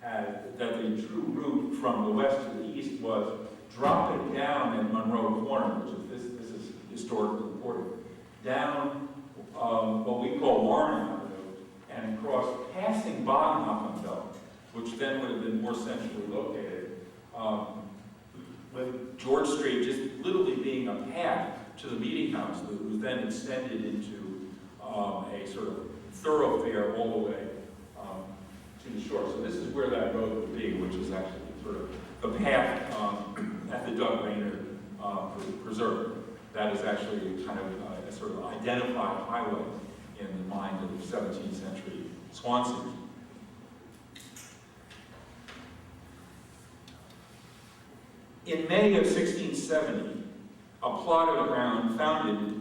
as that the true route from the west to the east was dropping down at Monroe Corner, which is this is historically important, down what we call Warren Avenue, and across passing by Nockum Hill, which then would have been more centrally located, with George Street just literally being a path to the meeting house that was then extended into a sort of thoroughfare all the way to the shore. So this is where that road would be, which is actually sort of the path at the Doug Rayner Preserve. That is actually kind of a sort of identified highway in the mind of 17th century Swansea. In May of 1670, a plot of ground bounded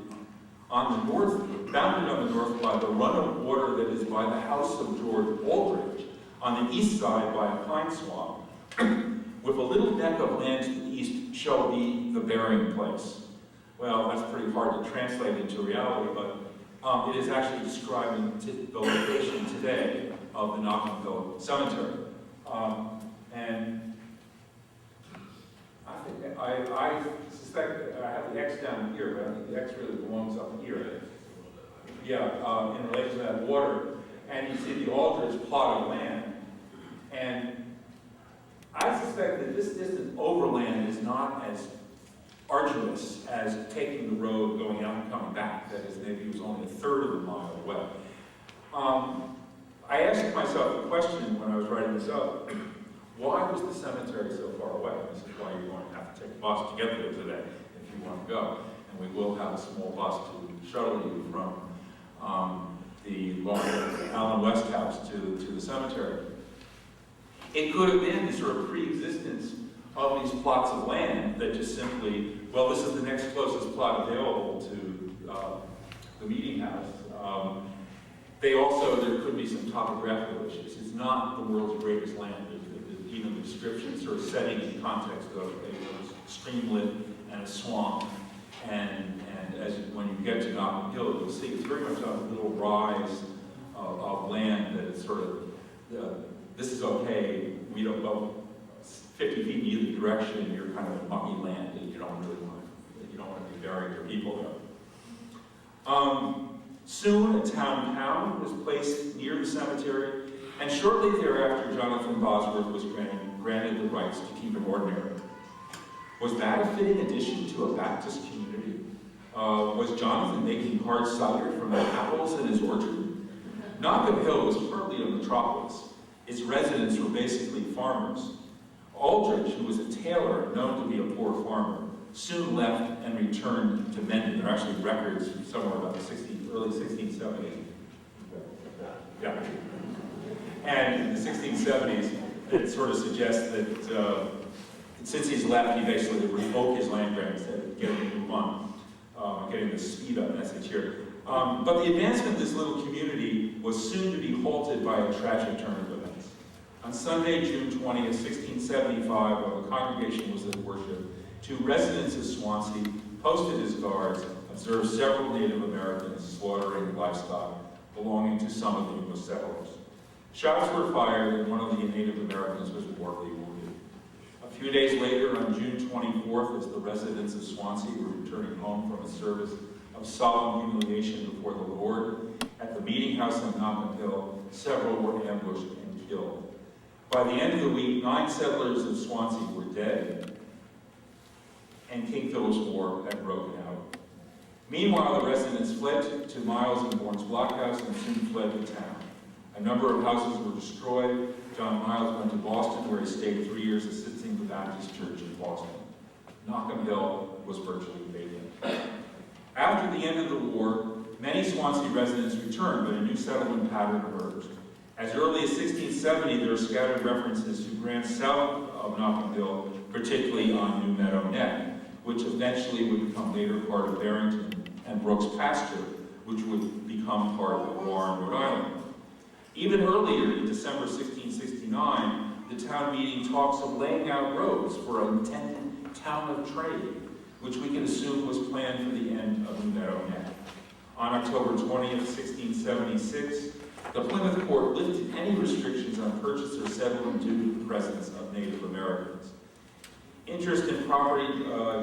on the north by the run of water that is by the house of George Aldrich, on the east side by a pine swamp, with a little neck of land to the east shall be the burying place. Well, that's pretty hard to translate into reality, but it is actually describing the location today of the Nockum Hill Cemetery. And I suspect that I have the X down here, but I think the X really belongs up here. Yeah, in relation to that water. And you see the Aldrich plot of land. And I suspect that this distance overland is not as arduous as taking the road going out and coming back. That is, maybe it was only a third of a mile away. I asked myself a question when I was writing this up. Why was the cemetery so far away? This is why you're going to have to take a bus to get there today if you want to go. And we will have a small bus to shuttle you from the Allen West House to the cemetery. It could have been the sort of pre-existence of these plots of land that just simply, well, this is the next closest plot available to the meeting house. There could be some topographical issues. It's not the world's greatest land. The even the description, sort of setting in context of a streamlet and a swamp. And as when you get to Nockum Hill, you'll see it's very much a little rise of land that is sort of, this is okay, we don't go 50 feet in either direction, you're kind of mucky land and you don't want to be burying your people there. Soon a town pound was placed near the cemetery, and shortly thereafter Jonathan Bosworth was granted the rights to keep an ordinary. Was that a fitting addition to a Baptist community? Was Jonathan making hard cider from the apples in his orchard? Nockum Hill was hardly a metropolis. Its residents were basically farmers. Aldrich, who was a tailor known to be a poor farmer, soon left and returned to Mendon. There are actually records somewhere about the early 1670s. Yeah. And in the 1670s, it sort of suggests that since he's left, he basically revoked his land grant instead of getting a new one, getting the speed up message here. But the advancement of this little community was soon to be halted by a tragic turn of events. On Sunday, June 20th, 1675, while the congregation was at worship, 2 residents of Swansea, posted as guards, observed several Native Americans slaughtering livestock belonging to some of the English settlers. Shots were fired, and one of the Native Americans was mortally wounded. A few days later, on June 24th, as the residents of Swansea were returning home from a service of solemn humiliation before the Lord, at the meeting house on Nockum Hill, several were ambushed and killed. By the end of the week, 9 settlers of Swansea were dead, and King Philip's War had broken out. Meanwhile, the residents fled to Miles and Bourne's blockhouse and soon fled the town. A number of houses were destroyed. John Miles went to Boston, where he stayed 3 years assisting the Baptist Church in Boston. Nockum Hill was virtually vacant. After the end of the war, many Swansea residents returned, but a new settlement pattern emerged. As early as 1670, there are scattered references to grants south of Nockum Hill, particularly on New Meadow Neck, which eventually would become later part of Barrington, and Brooks Pasture, which would become part of Warren, Rhode Island. Even earlier, in December 1669, the town meeting talks of laying out roads for an intended town of trade, which we can assume was planned for the end of New Meadow Neck. On October 20th, 1676, the Plymouth Court lifted any restrictions on purchase or settlement due to the presence of Native Americans. Interest in property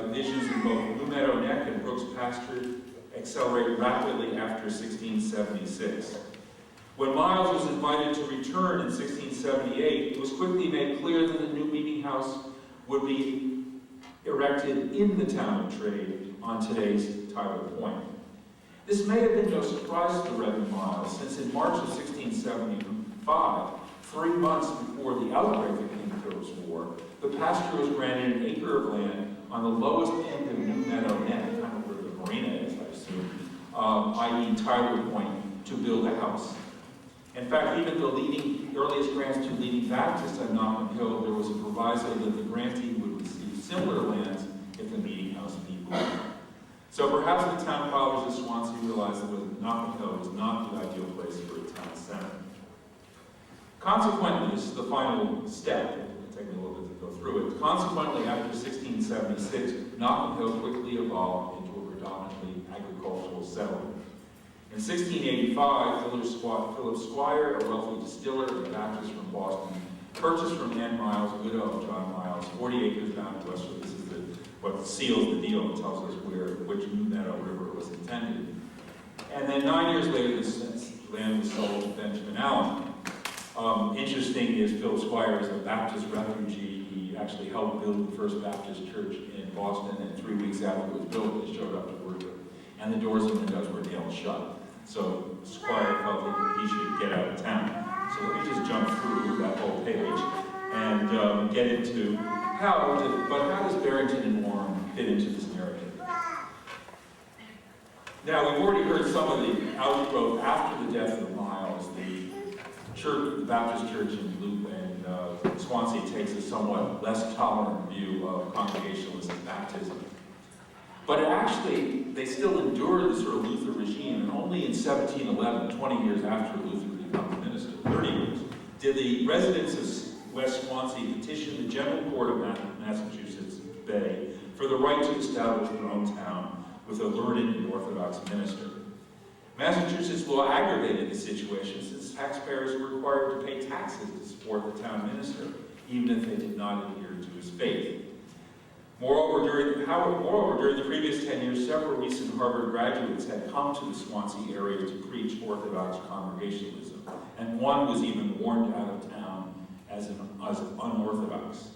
divisions in both New Meadow Neck and Brooks Pasture accelerated rapidly after 1676. When Miles was invited to return in 1678, it was quickly made clear that a new meeting house would be erected in the town of Trade on today's Tyler Point. This may have been no surprise to the Reverend Miles, since in March of 1675, 3 months before the outbreak of King Philip's War, the pastor was granted an acre of land on the lowest end of New Meadow Neck, kind of where the marina is, I assume, i.e. Tyler Point, to build a house. In fact, even the earliest grants to leading Baptists on Nockum Hill, there was a proviso that the grantee would receive similar lands if the meeting house be moved. So perhaps the town fathers of Swansea realized that Nockum Hill was not the ideal place for a town center. Consequently, this is the final step. It'll take me a little bit to go through it. Consequently, after 1676, Nockum Hill quickly evolved into a predominantly agricultural settlement. In 1685, Philip Squire, a wealthy distiller and a Baptist from Boston, purchased from Ann Miles, widow of John Miles, 40 acres down in Westwood. This is what seals the deal and tells us which New Meadow River was intended. And then 9 years later, this land was sold to Benjamin Allen. Interesting is Philip Squire is a Baptist refugee. He actually helped build the first Baptist church in Boston, and 3 weeks after it was built, he showed up to worship. And the doors and windows were nailed shut. So Squire felt that he should get out of town. So let me just jump through that whole page and get into how does Barrington and Warren fit into this narrative? Now, we've already heard some of the outgrowth after the death of Miles. The Baptist Church in Loop and Swansea takes a somewhat less tolerant view of Congregationalist baptism. But actually, they still endured the sort of Luther regime, and only in 1711, 20 years after Luther becomes minister, 30 years, did the residents of West Swansea petitioned the General Court of Massachusetts Bay for the right to establish their own town with a learned and Orthodox minister. Massachusetts law aggravated the situation since taxpayers were required to pay taxes to support the town minister, even if they did not adhere to his faith. Moreover, during the previous 10 years, several recent Harvard graduates had come to the Swansea area to preach Orthodox Congregationalism, and one was even warned out of town as unorthodox.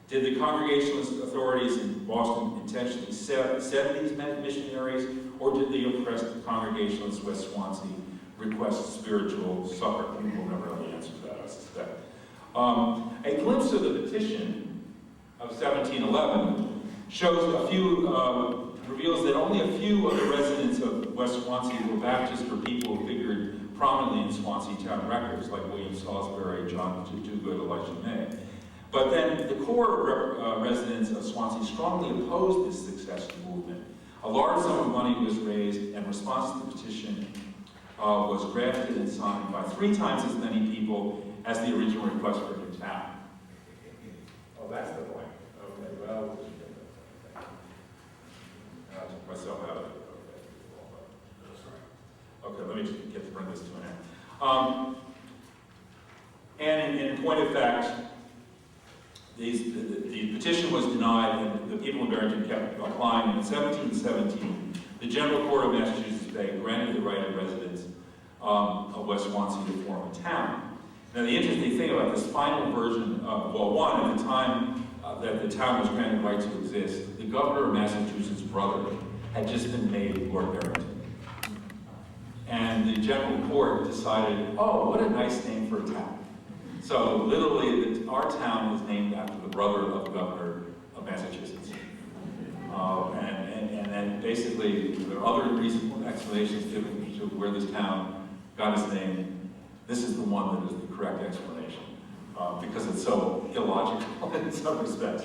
Did the Congregationalist authorities in Boston intentionally send these missionaries, or did the oppressed Congregationalists West Swansea request spiritual succor? We will never know the answer to that, I suspect. A glimpse of the petition of 1711 shows reveals that only a few of the residents of West Swansea were Baptist or people who figured prominently in Swansea town records, like William Salisbury, John Dogood, Elijah May. But then the core residents of Swansea strongly opposed this successful movement. A large sum of money was raised, and response to the petition was drafted and signed by 3 times as many people as the original request for a new town. Oh, that's the point. Okay, well, I took myself out of it. Okay, let me just get to bring this to an end. And in point of fact, the petition was denied, and the people of Barrington kept applying. And in 1717, the General Court of Massachusetts Bay granted the right of residents of West Swansea to form a town. Now, the interesting thing about this final version, one, at the time that the town was granted right to exist, the governor of Massachusetts' brother had just been made Lord Barrington. And the General Court decided, oh, what a nice name for a town. So literally, our town was named after the brother of the governor of Massachusetts. And then basically, there are other reasonable explanations given to where this town got its name. This is the one that is the correct explanation, because it's so illogical in some respects.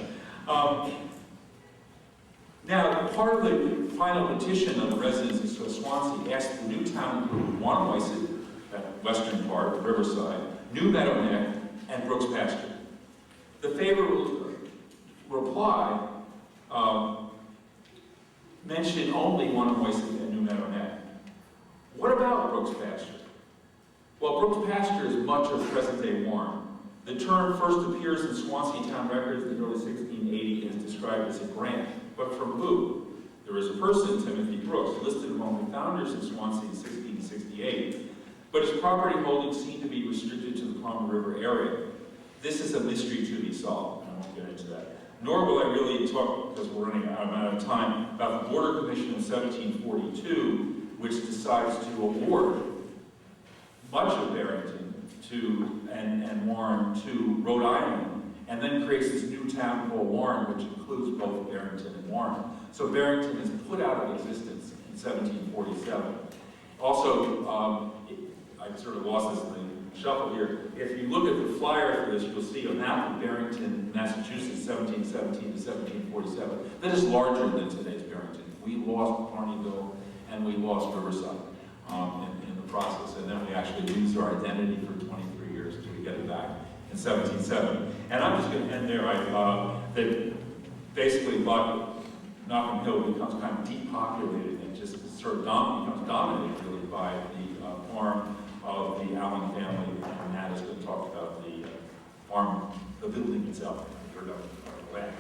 Now, part of the final petition of the residents of Swansea asked the new town to include Warnweiset, that western part, Riverside, New Meadow Neck, and Brooks Pasture. The favorable reply mentioned only Warnweiset and New Meadow Neck. What about Brooks Pasture? Well, Brooks Pasture is much of present-day Warren. The term first appears in Swansea town records in the early 1680 and is described as a grant. But from who? There is a person, Timothy Brooks, listed among the founders of Swansea in 1668, but his property holdings seem to be restricted to the Palmer River area. This is a mystery to be solved. I won't get into that. Nor will I really talk, because we're running out of time, about the Border Commission in 1742, which decides to award much of Barrington and Warren to Rhode Island, and then creates this new town called Warren, which includes both Barrington and Warren. So Barrington is put out of existence in 1747. Also, I sort of lost this in the shuffle here. If you look at the flyer for this, you'll see a map of Barrington, Massachusetts, 1717 to 1747. That is larger than today's Barrington. We lost Carneyville and we lost Riverside in the process, and then we actually lose our identity for 23 years until we get it back in 1770. And I'm just going to end there. That basically, Nockum Hill becomes kind of depopulated and just sort of becomes dominated really by the farm of the Allen family, and Nat is going to talk about the farm, the building itself, or the land.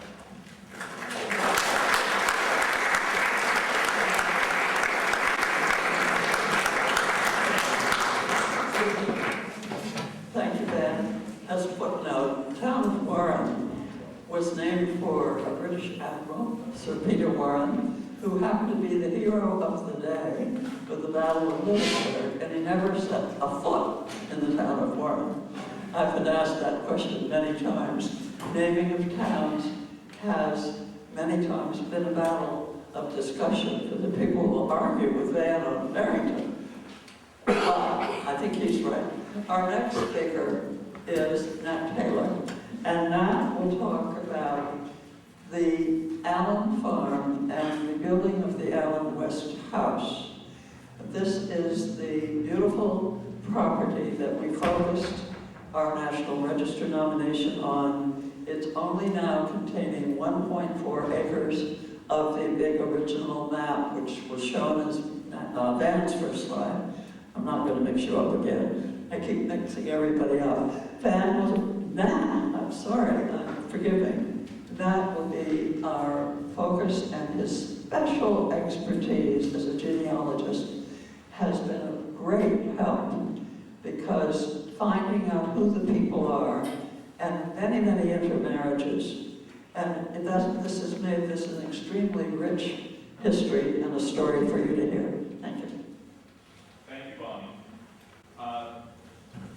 Thank you, Ben. As a footnote, the town of Warren was named for a British admiral, Sir Peter Warren, who happened to be the hero of the day with the Battle of Liverpool, and he never set a foot in the town of Warren. I've been asked that question many times. Naming of towns has many times been a battle of discussion, because the people will argue with Van on Barrington. I think he's right. Our next speaker is Nat Taylor, and Nat will talk about the Allen Farm and the building of the Allen West House. This is the beautiful property that we focused our National Register nomination on. It's only now containing 1.4 acres of the big original map, which was shown as Van's first slide. I'm not going to mix you up again. I keep mixing everybody up. Van was, I'm sorry, forgive me. That will be our focus, and his special expertise as a genealogist has been a great help, because finding out who the people are, and many, many intermarriages, and this has made this an extremely rich history and a story for you to hear. Thank you. Thank you, Bonnie.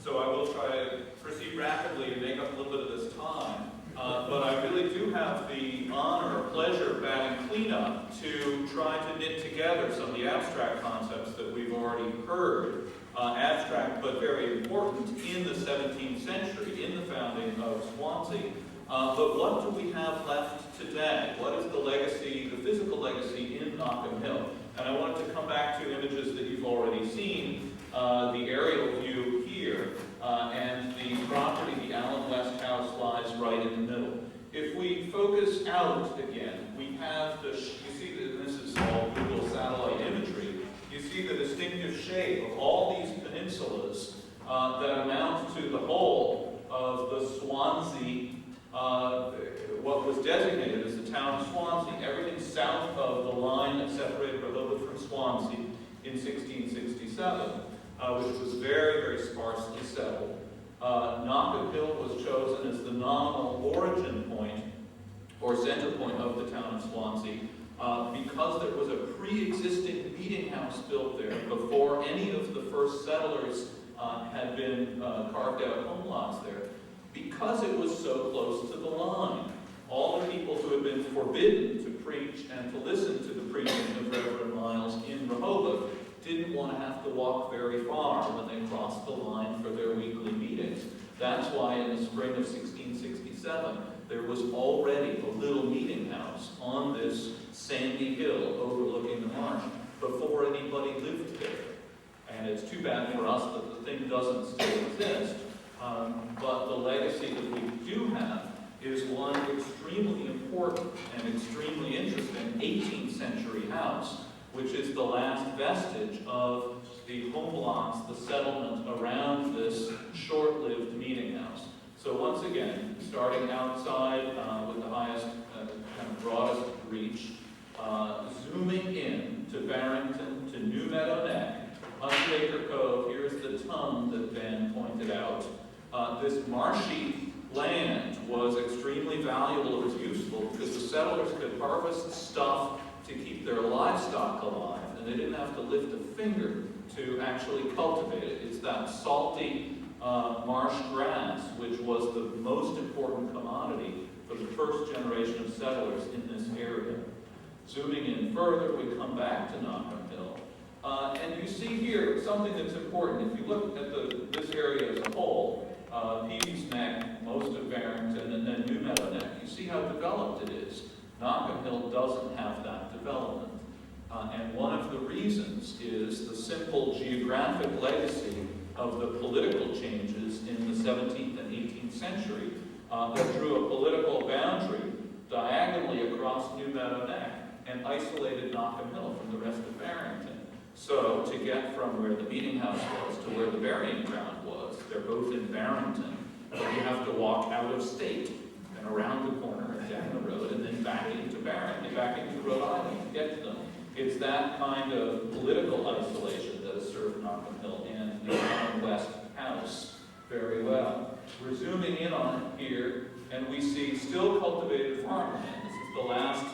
So I will try to proceed rapidly and make up a little bit of this time. But I really do have the honor or pleasure of batting cleanup to try to knit together some of the abstract concepts that we've already heard. Abstract, but very important in the 17th century, in the founding of Swansea. But what do we have left today? What is the legacy, the physical legacy in Nockum Hill? And I wanted to come back to images that you've already seen, the aerial view here, and the property, the Allen West House, lies right in the middle. If we focus out again, we have the, you see that this is all Google satellite imagery, you see the distinctive shape of all these peninsulas that amount to the whole of the Swansea, what was designated as the town of Swansea. Everything south of the line that separated Rhode from Swansea in 1667, which was very, very sparsely settled. Nockum Hill was chosen as the nominal origin point, or center point of the town of Swansea, because there was a pre-existing meeting house built there before any of the first settlers had been carved out home lots there. Because it was so close to the line, all the people who had been forbidden to preach and to listen to the preaching of Reverend Miles in Rhode didn't want to have to walk very far when they crossed the line for their weekly meetings. That's why in the spring of 1667, there was already a little meeting house on this sandy hill overlooking the marsh before anybody lived there. And it's too bad for us that the thing doesn't still exist. But the legacy that we do have is one extremely important and extremely interesting 18th century house, which is the last vestige of the home lots, the settlement around this short-lived meeting house. So once again, starting outside with the highest, kind of broadest reach, zooming in to Barrington, to New Meadow Neck, Hunter Cove, here's the tongue that Ben pointed out. This marshy land was extremely valuable, it was useful, because the settlers could harvest stuff to keep their livestock alive, and they didn't have to lift a finger to actually cultivate it. It's that salty marsh grass, which was the most important commodity for the first generation of settlers in this area. Zooming in further, we come back to Nockum Hill. And you see here something that's important. If you look at this area as a whole, Peavy's Neck, most of Barrington, and then New Meadow Neck, you see how developed it is. Nockum Hill doesn't have that development. And one of the reasons is the simple geographic legacy of the political changes in the 17th and 18th century that drew a political boundary diagonally across New Meadow Neck and isolated Nockum Hill from the rest of Barrington. So to get from where the meeting house was to where the burying ground was, they're both in Barrington, but you have to walk out of state and around the corner and down the road and then back into Barrington, back into Rhode Island to get to them. It's that kind of political isolation that has served Nockum Hill and the Allen West House very well. We're zooming in on it here, and we see still cultivated farmland. This is the last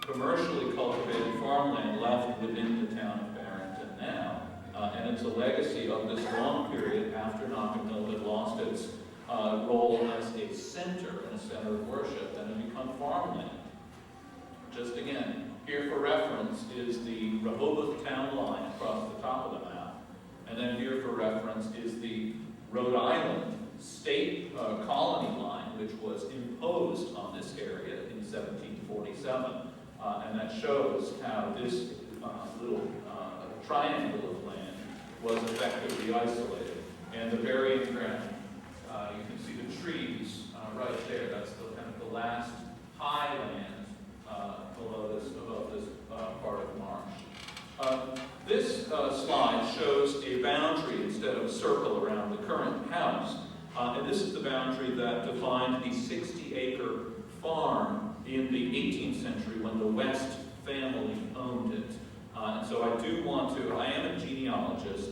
commercially cultivated farmland left within the town of Barrington now. And it's a legacy of this long period after Nockum Hill had lost its role as a center and a center of worship and had become farmland. Just again, here for reference is the Rehoboth town line across the top of the map. And then here for reference is the Rhode Island state colony line, which was imposed on this area in 1747. And that shows how this little triangle of land was effectively isolated. And the burying ground You can see the trees right there. That's the kind of the last highland above this part of the marsh. This slide shows a boundary instead of a circle around the current house. And this is the boundary that defined the 60-acre farm in the 18th century when the West family owned it. And so I do want to, I am a genealogist,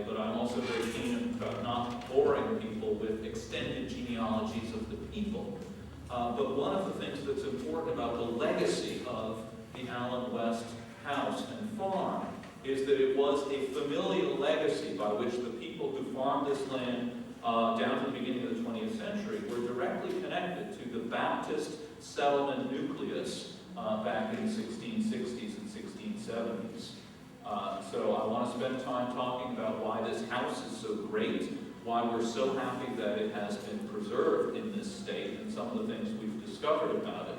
but I'm also very keen about not boring people with extended genealogies of the people. But one of the things that's important about the legacy of the Allen West house and farm is that it was a familial legacy by which the people who farmed this land down to the beginning of the 20th century were directly connected to the Baptist settlement nucleus back in the 1660s and 1670s. So I want to spend time talking about why this house is so great, why we're so happy that it has been preserved in this state, and some of the things we've discovered about it,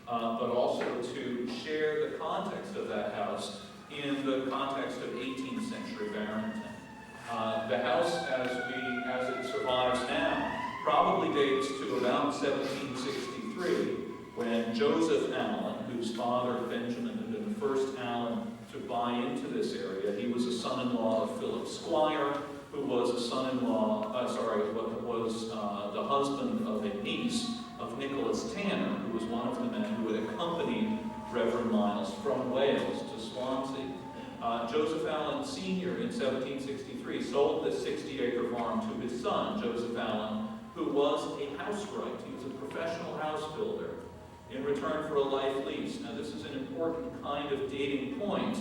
but also to share the context of that house in the context of 18th century Barrington. The house, as it survives now, probably dates to about 1763, when Joseph Allen, whose father Benjamin had been the first Allen to buy into this area. He was a son-in-law of Philip Squire, who was a son-in-law, was the husband of a niece of Nicholas Tanner, who was one of the men who had accompanied Reverend Miles from Wales to Swansea. Joseph Allen Sr. in 1763 sold this 60-acre farm to his son, Joseph Allen, who was a housewright. He was a professional house builder in return for a life lease. Now, this is an important kind of dating point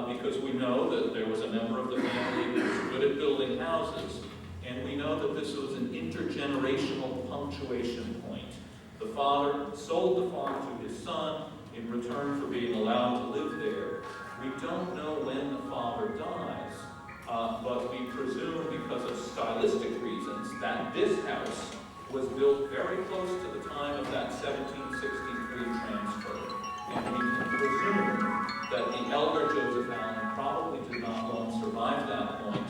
because we know that there was a member of the family who was good at building houses, and we know that this was an intergenerational punctuation point. The father sold the farm to his son in return for being allowed to live there. We don't know when the father dies, but we presume because of stylistic reasons that this house was built very close to the time of that 1763 transfer. And we can presume that the elder Joseph Allen probably did not long survive that point,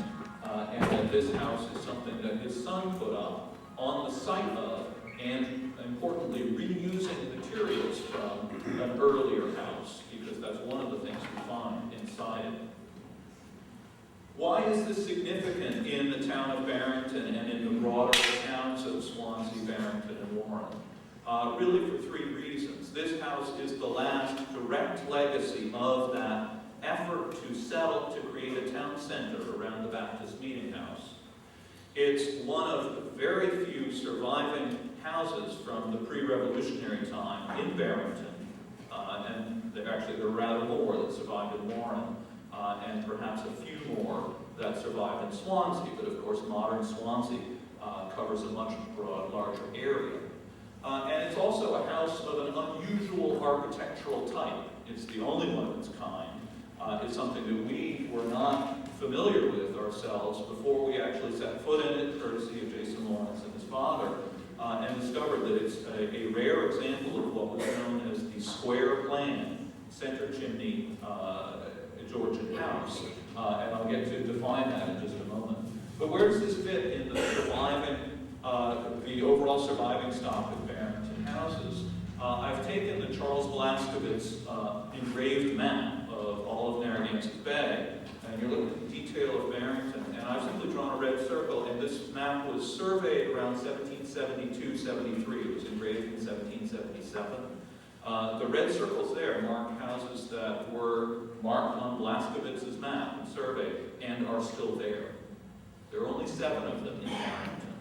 and that this house is something that his son put up on the site of, and importantly, reusing materials from an earlier house, because that's one of the things we find inside it. Why is this significant in the town of Barrington and in the broader towns of Swansea, Barrington, and Warren? Really for three reasons. This house is the last direct legacy of that effort to settle, to create a town center around the Baptist Meeting House. It's one of the very few surviving houses from the pre-revolutionary time in Barrington, and there are rather more that survived in Warren, and perhaps a few more that survive in Swansea, but of course modern Swansea covers a much larger area. And it's also a house of an unusual architectural type. It's the only one of its kind. It's something that we were not familiar with ourselves before we actually set foot in it, courtesy of Jason Lawrence and his father, and discovered that it's a rare example of what was known as the square plan, center chimney Georgian house. And I'll get to define that in just a moment. But where does this fit in the surviving, the overall surviving stock of Barrington houses? I've taken the Charles Blaskowitz engraved map of all of Narragansett Bay, and you're looking at the detail of Barrington, and I've simply drawn a red circle, and this map was surveyed around 1772-73. It was engraved in 1777. The red circles there mark houses that were marked on Blaskowitz's map and surveyed and are still there. There are only 7 of them in Barrington.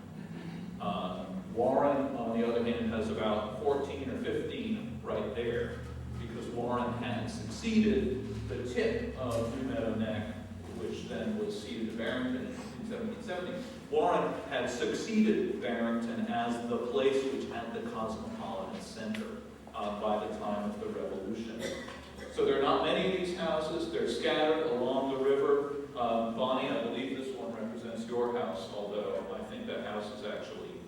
Warren, on the other hand, has about 14 or 15 right there, because Warren had succeeded the tip of New Meadow Neck, which then was ceded to Barrington in 1770. Warren had succeeded Barrington as the place which had the cosmopolitan center by the time of the Revolution. So there are not many of these houses. They're scattered along the river. Bonnie, I believe this one represents your house, although I think that house is actually,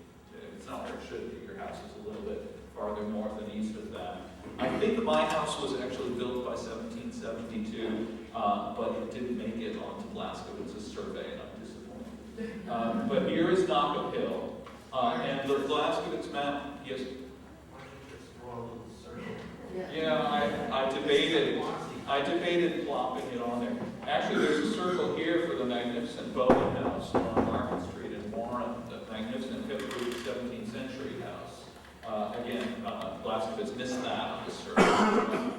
it's not where it should be. Your house is a little bit farther north and east of that. I think my house was actually built by 1772, but it didn't make it onto Blaskowitz's survey, and I'm disappointed. But here is Nockum Hill, and the last of its map, yes? Yeah, I debated plopping it on there. Actually, there's a circle here for the magnificent Bowen House on Market Street in Warren, the magnificent Hip-Root 17th century house. Again, Blaskovitz missed that on the circle.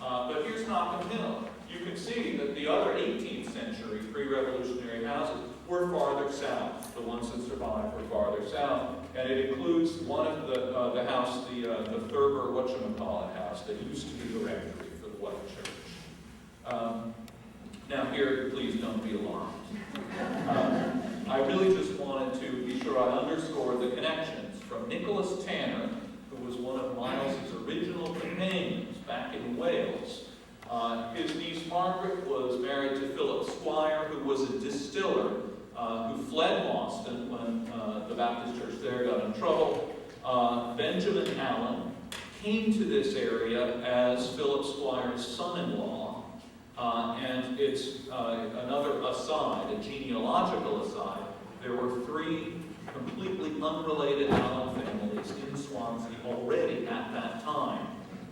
But here's Nockum Hill. You can see that the other 18th century pre-revolutionary houses were farther south. The ones that survived were farther south. And it includes one of the house, the Thurber whatchamacallit house that used to be the rectory for the White Church. Now here, please don't be alarmed. I really just wanted to be sure I underscore the connections from Nicholas Tanner, who was one of Miles's original companions back in Wales. His niece Margaret was married to Philip Squire, who was a distiller who fled Boston when the Baptist church there got in trouble. Benjamin Allen came to this area as Philip Squire's son-in-law, and it's another aside, a genealogical aside. There were 3 completely unrelated Allen families in Swansea already at that time.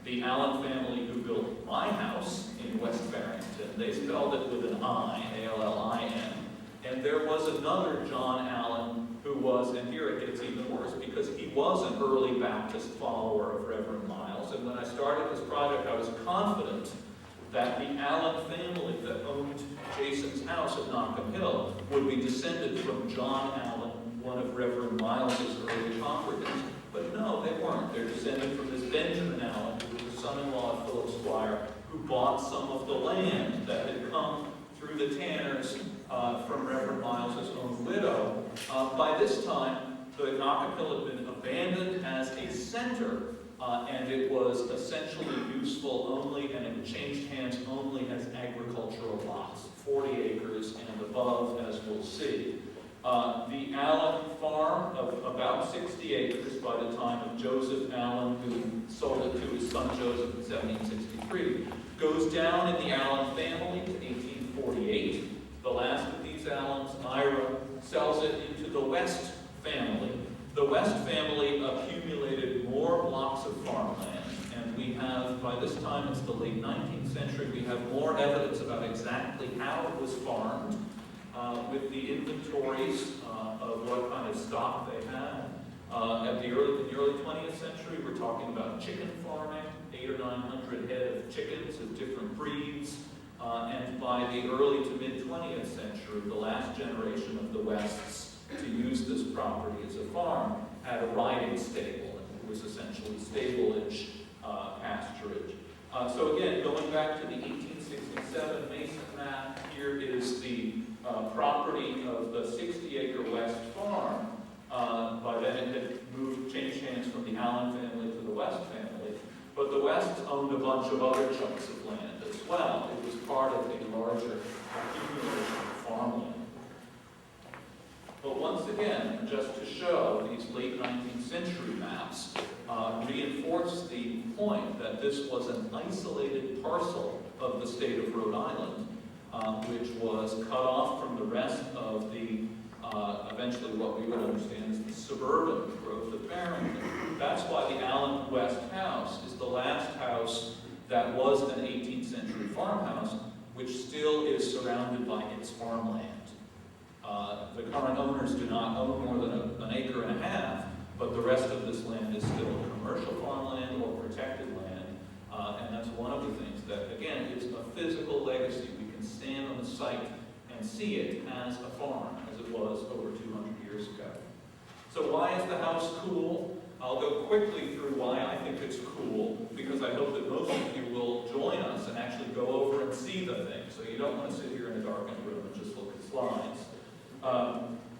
The Allen family who built my house in West Barrington, they spelled it with an I, A-L-L-I-N. And there was another John Allen who was, and here it gets even worse, because he was an early Baptist follower of Reverend Miles. And when I started this project, I was confident that the Allen family that owned Jason's house at Nockum Hill would be descended from John Allen, one of Reverend Miles's early congregants. But no, they weren't. They're descended from this Benjamin Allen, who was the son-in-law of Philip Squire, who bought some of the land that had come through the Tanners from Reverend Miles's own widow. By this time, the Nockum Hill had been abandoned as a center, and it was essentially useful only, and it changed hands only as agricultural lots, 40 acres and above, as we'll see. The Allen farm of about 60 acres by the time of Joseph Allen, who sold it to his son Joseph in 1763, goes down in the Allen family to 1848. The last of these Allens, Ira, sells it into the West family. The West family accumulated more blocks of farmland, and we have, by this time it's the late 19th century, we have more evidence about exactly how it was farmed, with the inventories of what kind of stock they had. In the early 20th century, we're talking about chicken farming, 800 or 900 head of chickens of different breeds. And by the early to mid-20th century, the last generation of the Wests to use this property as a farm had a riding stable. It was essentially stablage, pasturage. So again, going back to the 1867 Mason map, here is the property of the 60-acre West farm. By then it had changed hands from the Allen family to the West family. But the Wests owned a bunch of other chunks of land as well. It was part of a larger accumulation of farmland. But once again, just to show, these late 19th century maps reinforce the point that this was an isolated parcel of the state of Rhode Island, which was cut off from the rest of the, eventually what we would understand as the suburban growth of Barrington. That's why the Allen West house is the last house that was an 18th century farmhouse, which still is surrounded by its farmland. The current owners do not own more than an acre and a half, but the rest of this land is still commercial farmland or protected land. And that's one of the things that, again, is a physical legacy. We can stand on the site and see it as a farm, as it was over 200 years ago. So why is the house cool? I'll go quickly through why I think it's cool, because I hope that most of you will join us and actually go over and see the thing. So you don't want to sit here in a darkened room and just look at slides.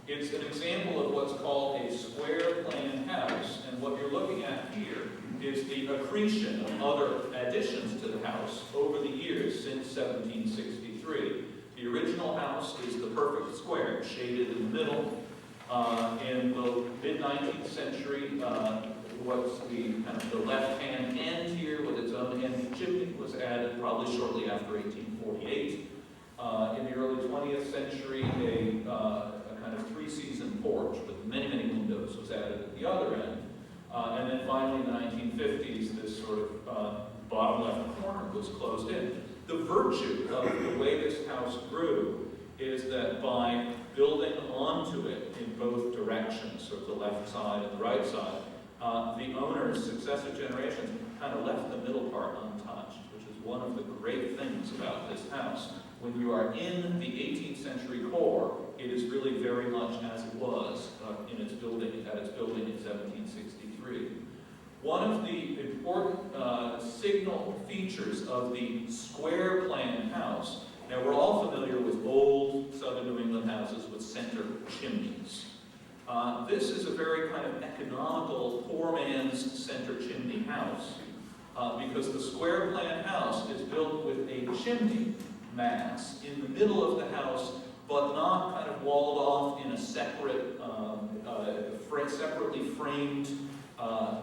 It's an example of what's called a square plan house, and what you're looking at here is the accretion of other additions to the house over the years since 1763. The original house is the perfect square, shaded in the middle. In the mid-19th century, what's the kind of the left-hand end here with its own end chimney was added probably shortly after 1848. In the early 20th century, a kind kind of three-season porch with many, many windows was added at the other end. And then finally in the 1950s, this sort of bottom left corner was closed in. The virtue of the way this house grew is that by building onto it in both directions, sort of the left side and the right side, the owners, successive generations, kind of left the middle part untouched, which is one of the great things about this house. When you are in the 18th century core, it is really very much as it was at its building in 1763. One of the important signal features of the square plan house, now we're all familiar with old southern New England houses with center chimneys. This is a very kind of economical, poor man's center chimney house because the square plan house is built with a chimney mass in the middle of the house, but not kind of walled off in a separate, separately framed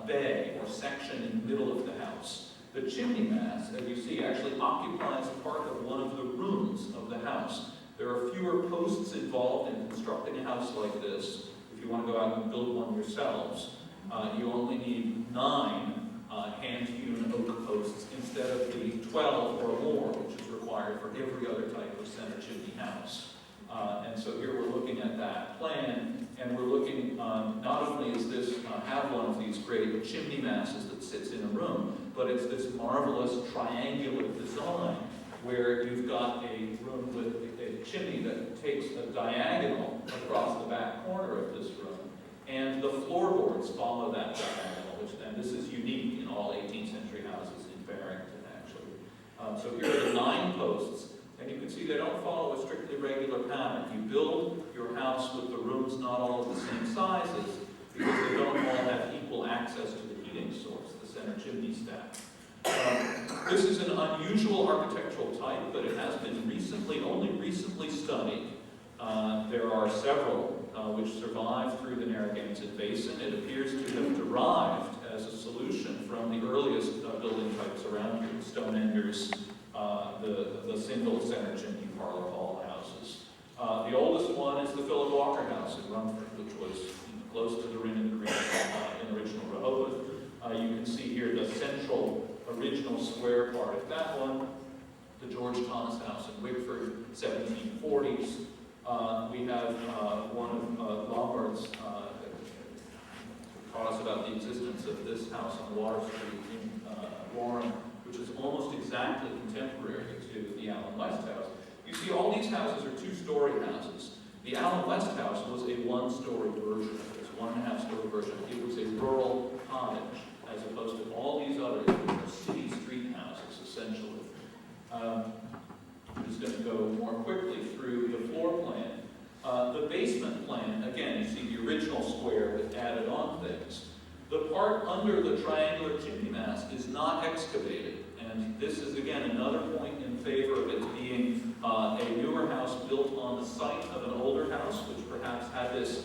bay or section in the middle of the house. The chimney mass, as you see, actually occupies part of one of the rooms of the house. There are fewer posts involved in constructing a house like this. If you want to go out and build one yourselves, you only need 9 hand-hewn oak posts instead of the 12 or more, which is required for every other type of center chimney house. And so here we're looking at that plan, and we're looking, not only is this have one of these great chimney masses that sits in a room, but it's this marvelous triangular design where you've got a room with a chimney that takes a diagonal across the back corner of this room, and the floorboards follow that diagonal, and this is unique in all 18th century houses in Barrington, actually. So here are the 9 posts, and you can see they don't follow a strictly regular pattern. You build your house with the rooms not all of the same sizes because they don't all have equal access to the heating source, the center chimney stack. This is an unusual architectural type, but it has been only recently studied. There are several which survive through the Narragansett Basin. It appears to have derived as a solution from the earliest building types around here, the stone enders, the single center chimney parlor hall houses. The oldest one is the Philip Walker House in Rumford, which was close to the Ring and the Green in original Rhode. You can see here the central original square part of that one, the George Thomas House in Wickford, 1740s. We have one of Lombard's taught us about the existence of this house on Water Street in Warren, which is almost exactly contemporary to the Allen West House. You see, all these houses are 2-story houses. The Allen West House was a 1-story version of this, 1.5-story version. It was a rural cottage, as opposed to all these others, which are city street houses, essentially. I'm just going to go more quickly through the floor plan. The basement plan, again, you see the original square with added on things. The part under the triangular chimney mass is not excavated, and this is, again, another point in favor of it being a newer house built on the site of an older house, which perhaps had this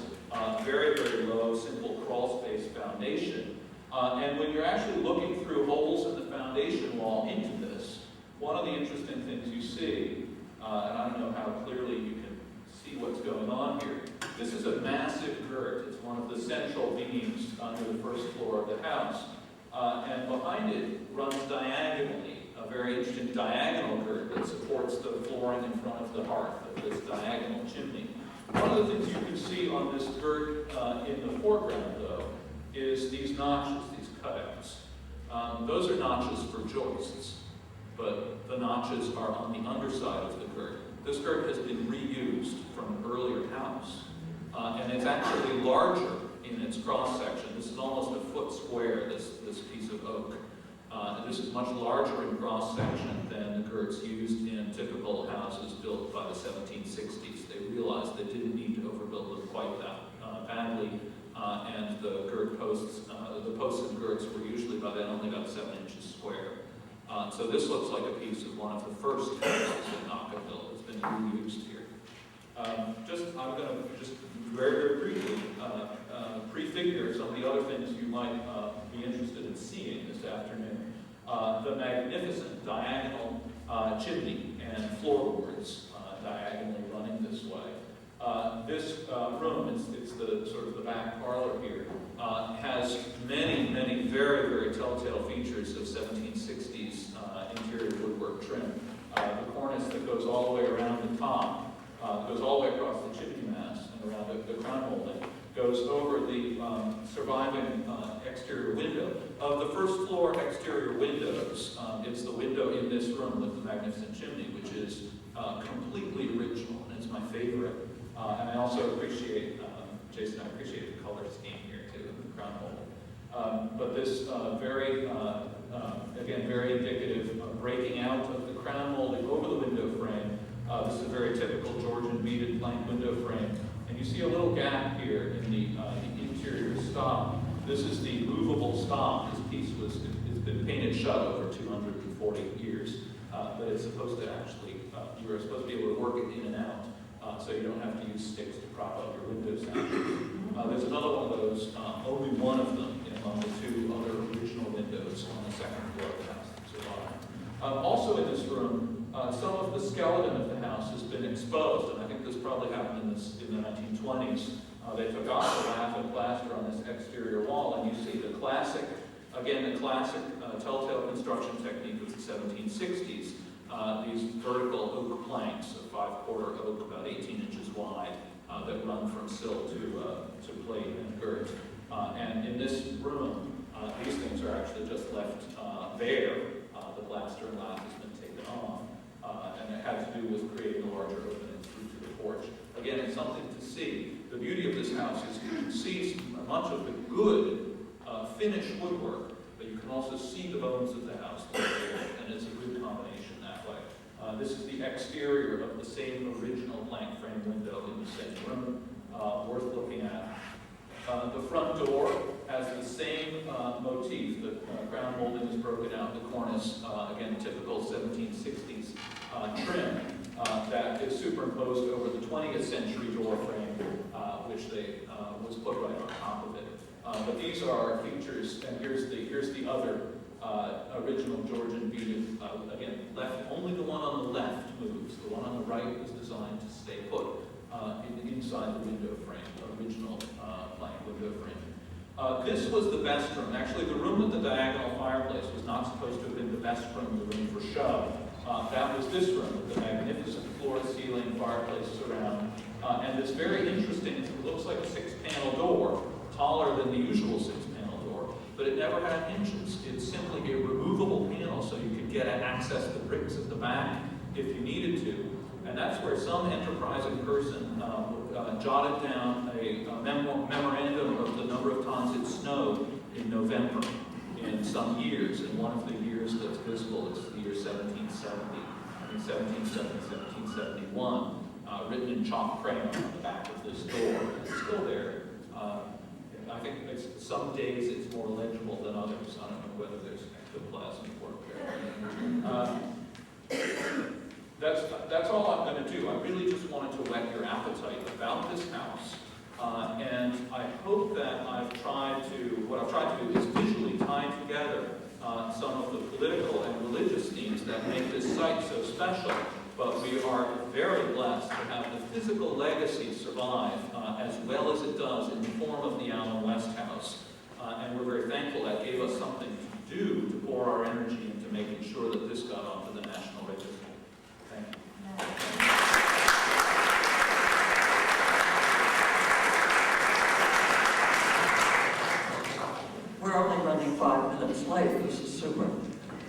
very, very low, simple crawl space foundation. And when you're actually looking through holes in the foundation wall into this, one of the interesting things you see, and I don't know how clearly you can see what's going on here, this is a massive girt. It's one of the central beams under the first floor of the house. And behind it runs diagonally, a very interesting diagonal girt that supports the flooring in front of the hearth of this diagonal chimney. One of the things you can see on this girt in the foreground, though, is these notches, these cutouts. Those are notches for joists, but the notches are on the underside of the girt. This girt has been reused from an earlier house, and it's actually larger in its cross-section. This is almost a foot square, this piece of oak. And this is much larger in cross-section than the girts used in typical houses built by the 1760s. They realized they didn't need to overbuild them quite that badly, and the girt posts, the posts and girts were usually by then only about 7 inches square. So this looks like a piece of one of the first houses in Nockum. It's been reused here. I'm going to just very, very briefly prefigure some of the other things you might be interested in seeing this afternoon. The magnificent diagonal chimney and floorboards diagonally running this way. this room, it's the sort of the back parlor here, has many, many very, very telltale features of 1760s interior woodwork trim. The cornice that goes all the way around the top, goes all the way across the chimney mast and around the crown molding, goes over the surviving exterior window. Of the first floor exterior windows, it's the window in this room with the magnificent chimney, which is completely original, and it's my favorite. And I also appreciate, Jason, I appreciate the color scheme here too, in the crown molding. But this again, very indicative of breaking out of the crown molding over the window frame. This is a very typical Georgian beaded plank window frame. And you see a little gap here in the interior stop. This is the movable stop. This piece has been painted shut over 240 years. But it's supposed to actually, you are supposed to be able to work it in and out, so you don't have to use sticks to prop up your windows. There's another one of those, only one of them among the two other original windows on the second floor of the house that survive. Also in this room, some of the skeleton of the house has been exposed, and I think this probably happened in the 1920s. They took off the lath and plaster on this exterior wall, and you see the classic, again, the classic telltale construction technique of the 1760s. These vertical oak planks, a 5/4 oak about 18 inches wide, that run from sill to plate and girth. And in this room, these things are actually just left bare. The plaster and lath has been taken off, and it had to do with creating a larger opening through to the porch. Again, it's something to see. The beauty of this house is you can see much of the good finished woodwork, but you can also see the bones of the house, and it's a good combination that way. This is the exterior of the same original plank frame window in the same room, worth looking at. The front door has the same motif. The crown molding is broken out, the cornice, again, typical 1760s trim that is superimposed over the 20th century door frame, which was put right on top of it. But these are features, and here's the other original Georgian beaded, again, left, only the one on the left moves. The one on the right was designed to stay put inside the window frame, the original plank window frame. This was the best room. Actually, the room with the diagonal fireplace was not supposed to have been the best room, the room for show. That was this room with the magnificent floor-to-ceiling fireplace around. And this very interesting, it looks like a 6-panel door, taller than the usual 6-panel door, but it never had hinges. It's simply a removable panel so you could get and access the bricks at the back if you needed to. And that's where some enterprising person jotted down a memorandum of the number of times it snowed in November in some years. And one of the years that's visible is the year 1770. I think 1770, 1771, written in chalk crayon on the back of this door. It's still there. I think some days it's more legible than others. I don't know whether there's ectoplasm work there. That's all I'm going to do. I really just wanted to whet your appetite about this house. And I hope that what I've tried to do is visually tie together some of the political and religious themes that make this site so special. But we are very blessed to have the physical legacy survive as well as it does in the form of the Allen West House. And we're very thankful that gave us something to do to pour our energy into making sure that this got onto the National Register. Thank you. We're only running 5 minutes late. This is super.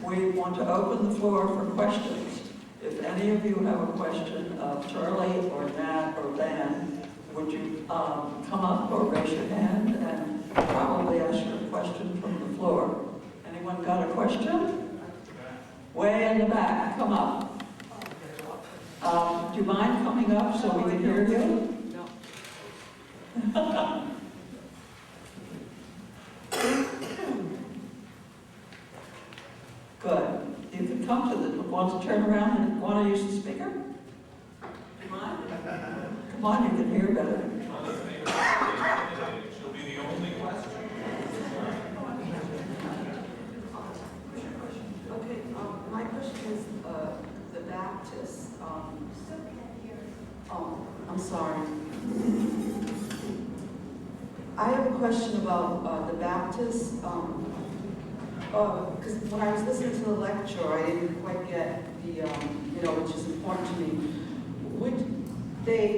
We want to open the floor for questions. If any of you have a question of Charlie or Nat or Dan, would you come up or raise your hand and probably ask your question from the floor? Anyone got a question? Way in the back, come up. Do you mind coming up so we can hear you? No. Good. You can come to the, want to turn around and want to use the speaker? Come on. Come on, you can hear better. She'll be the only question. Okay, my question is the Baptists. Oh, I'm sorry. I have a question about the Baptists. Because when I was listening to the lecture, I didn't quite get the, which is important to me.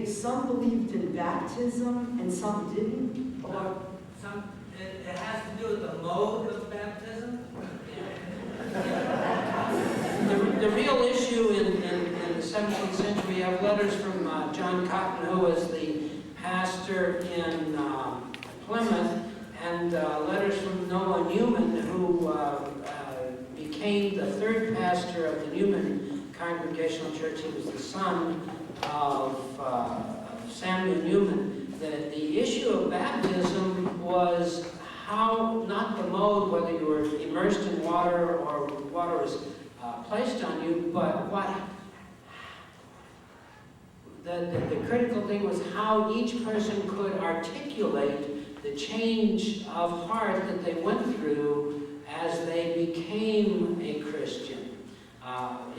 Some believed in baptism and some didn't? Or It has to do with the mode of baptism. The real issue in the 17th century, we have letters from John Cotton, who was the pastor in Plymouth, and letters from Noah Newman, who became the third pastor of the Newman Congregational Church. He was the son of Samuel Newman. The issue of baptism was how, not the mode, whether you were immersed in water or water was placed on you, but the critical thing was how each person could articulate the change of heart that they went through as they became a Christian.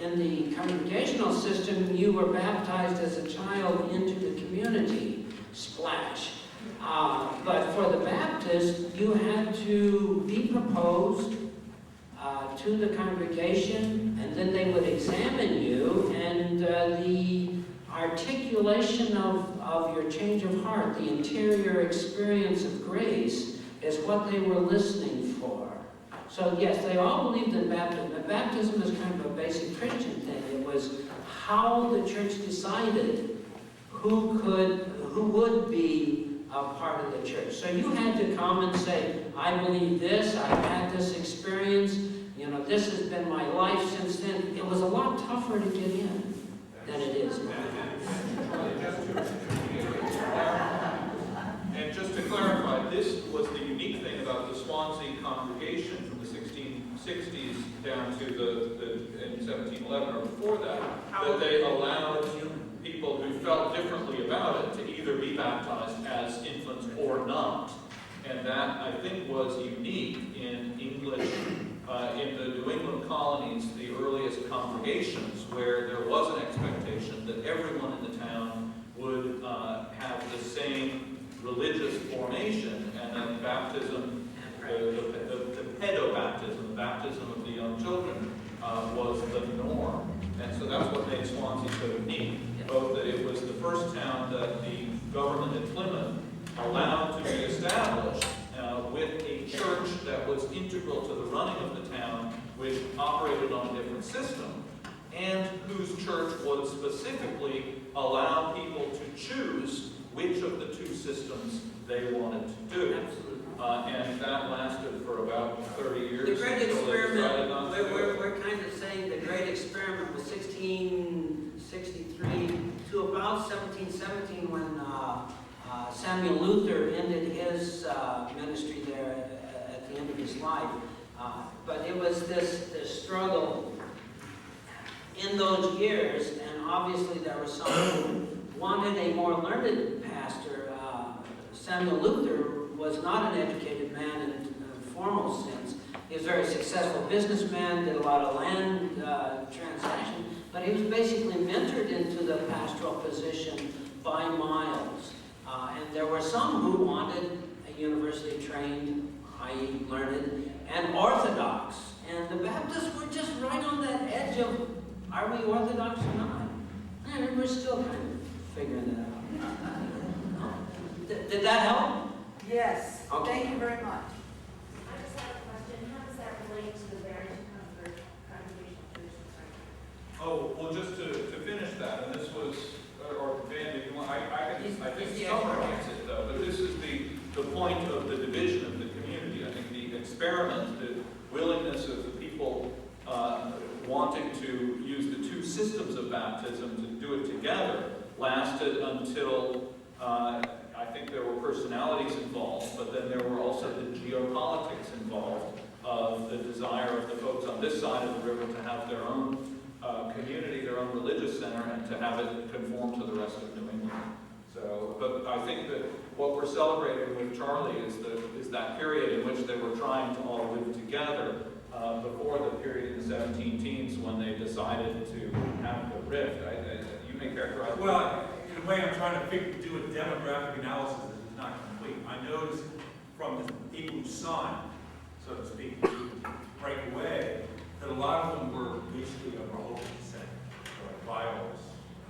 In the congregational system, you were baptized as a child into the community, splash. But for the Baptist, you had to be proposed to the congregation, and then they would examine you, and the articulation of your change of heart, the interior experience of grace, is what they were listening for. So yes, they all believed in baptism. But baptism is kind of a basic Christian thing. It was how the church decided who would be a part of the church. So you had to come and say, I believe this, I've had this experience, this has been my life since then. It was a lot tougher to get in than it is now. And just to clarify, this was the unique thing about the Swansea congregation from the 1660s down to in 1711 or before that they allowed people who felt differently about it to either be baptized as infants or not. And that, I think, was unique in English, in the New England colonies, the earliest congregations, where there was an expectation that everyone in the town would have the same religious formation, and that baptism, the pedobaptism, the baptism of the young children, was the norm. And so that's what made Swansea so unique, both that it was the first town that the government in Plymouth allowed to be established with a church that was integral to the running of the town, which operated on a different system, and whose church would specifically allow people to choose which of the two systems they wanted to do. And that lasted for about 30 years. The Great Experiment, we're kind of saying the Great Experiment was 1663 to about 1717 when Samuel Luther ended his ministry there at the end of his life. But it was this struggle in those years, and obviously there were some who wanted a more learned pastor. Samuel Luther was not an educated man in a formal sense. He was a very successful businessman, did a lot of land transactions, but he was basically mentored into the pastoral position by Miles. And there were some who wanted a university-trained, i.e. learned, and orthodox. And the Baptists were just right on that edge of, are we orthodox or not? And we're still kind of figuring that out. Did that help? Yes. Okay. Thank you very much. I just have a question. How does that relate to the Barrington congregational church? Oh, well, just to finish that, and this was, or Dan, if you want, I think summarize it though, but this is the point of the division of the community. I think the experiment, the willingness of the people wanting to use the two systems of baptism to do it together lasted until I think there were personalities involved, but then there were also the geopolitics involved of the desire of the folks on this side of the river to have their own community, their own religious center, and to have it conform to the rest of New England. So, but I think that what we're celebrating with Charlie is that period in which they were trying to all live together before the period in the 17 teens when they decided to have the rift. You may characterize. Well, the way I'm trying to do a demographic analysis is not complete. I noticed from the people who signed, so to speak, who break away, that a lot of them were basically of Rhode descent, or violas,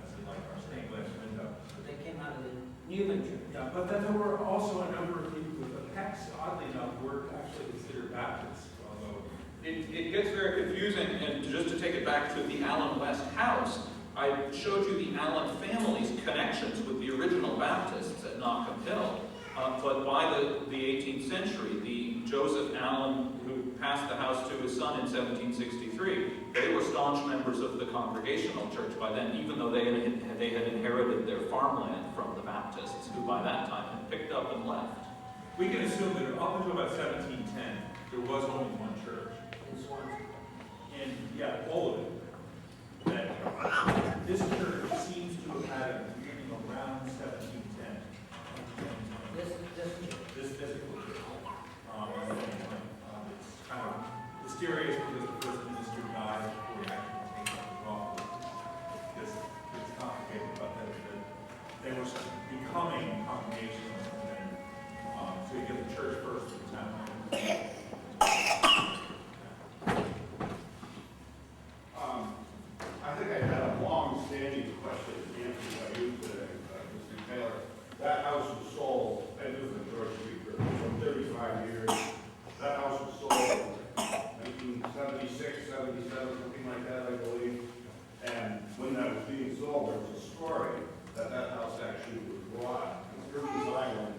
as in like our stained glass window. But they came out of the Newman Church. Yeah, but then there were also a number of people with the Pecks, oddly enough, were actually considered Baptists, although It gets very confusing, and just to take it back to the Allen West house, I showed you the Allen family's connections with the original Baptists at Nockum Hill. But by the 18th century, the Joseph Allen, who passed the house to his son in 1763, they were staunch members of the Congregational Church by then, even though they had inherited their farmland from the Baptists, who by that time had picked up and left. we can assume that up until about 1710, there was only one church. In Swansea. And yeah, all of it. That this church seems to have had a beginning around 1710. This physical church. It's kind of mysterious because the first minister died before he actually came up with office. Because it's complicated, but they were becoming congregational, and then so you get the church first in town. I think I had a long-standing question answered by you today, Mr. Taylor. That house was sold, I lived in George Street for 35 years. That house was sold in 1976, 77, something like that, I believe. And when that was being sold, there was a story that that house actually was brought to Burton's Island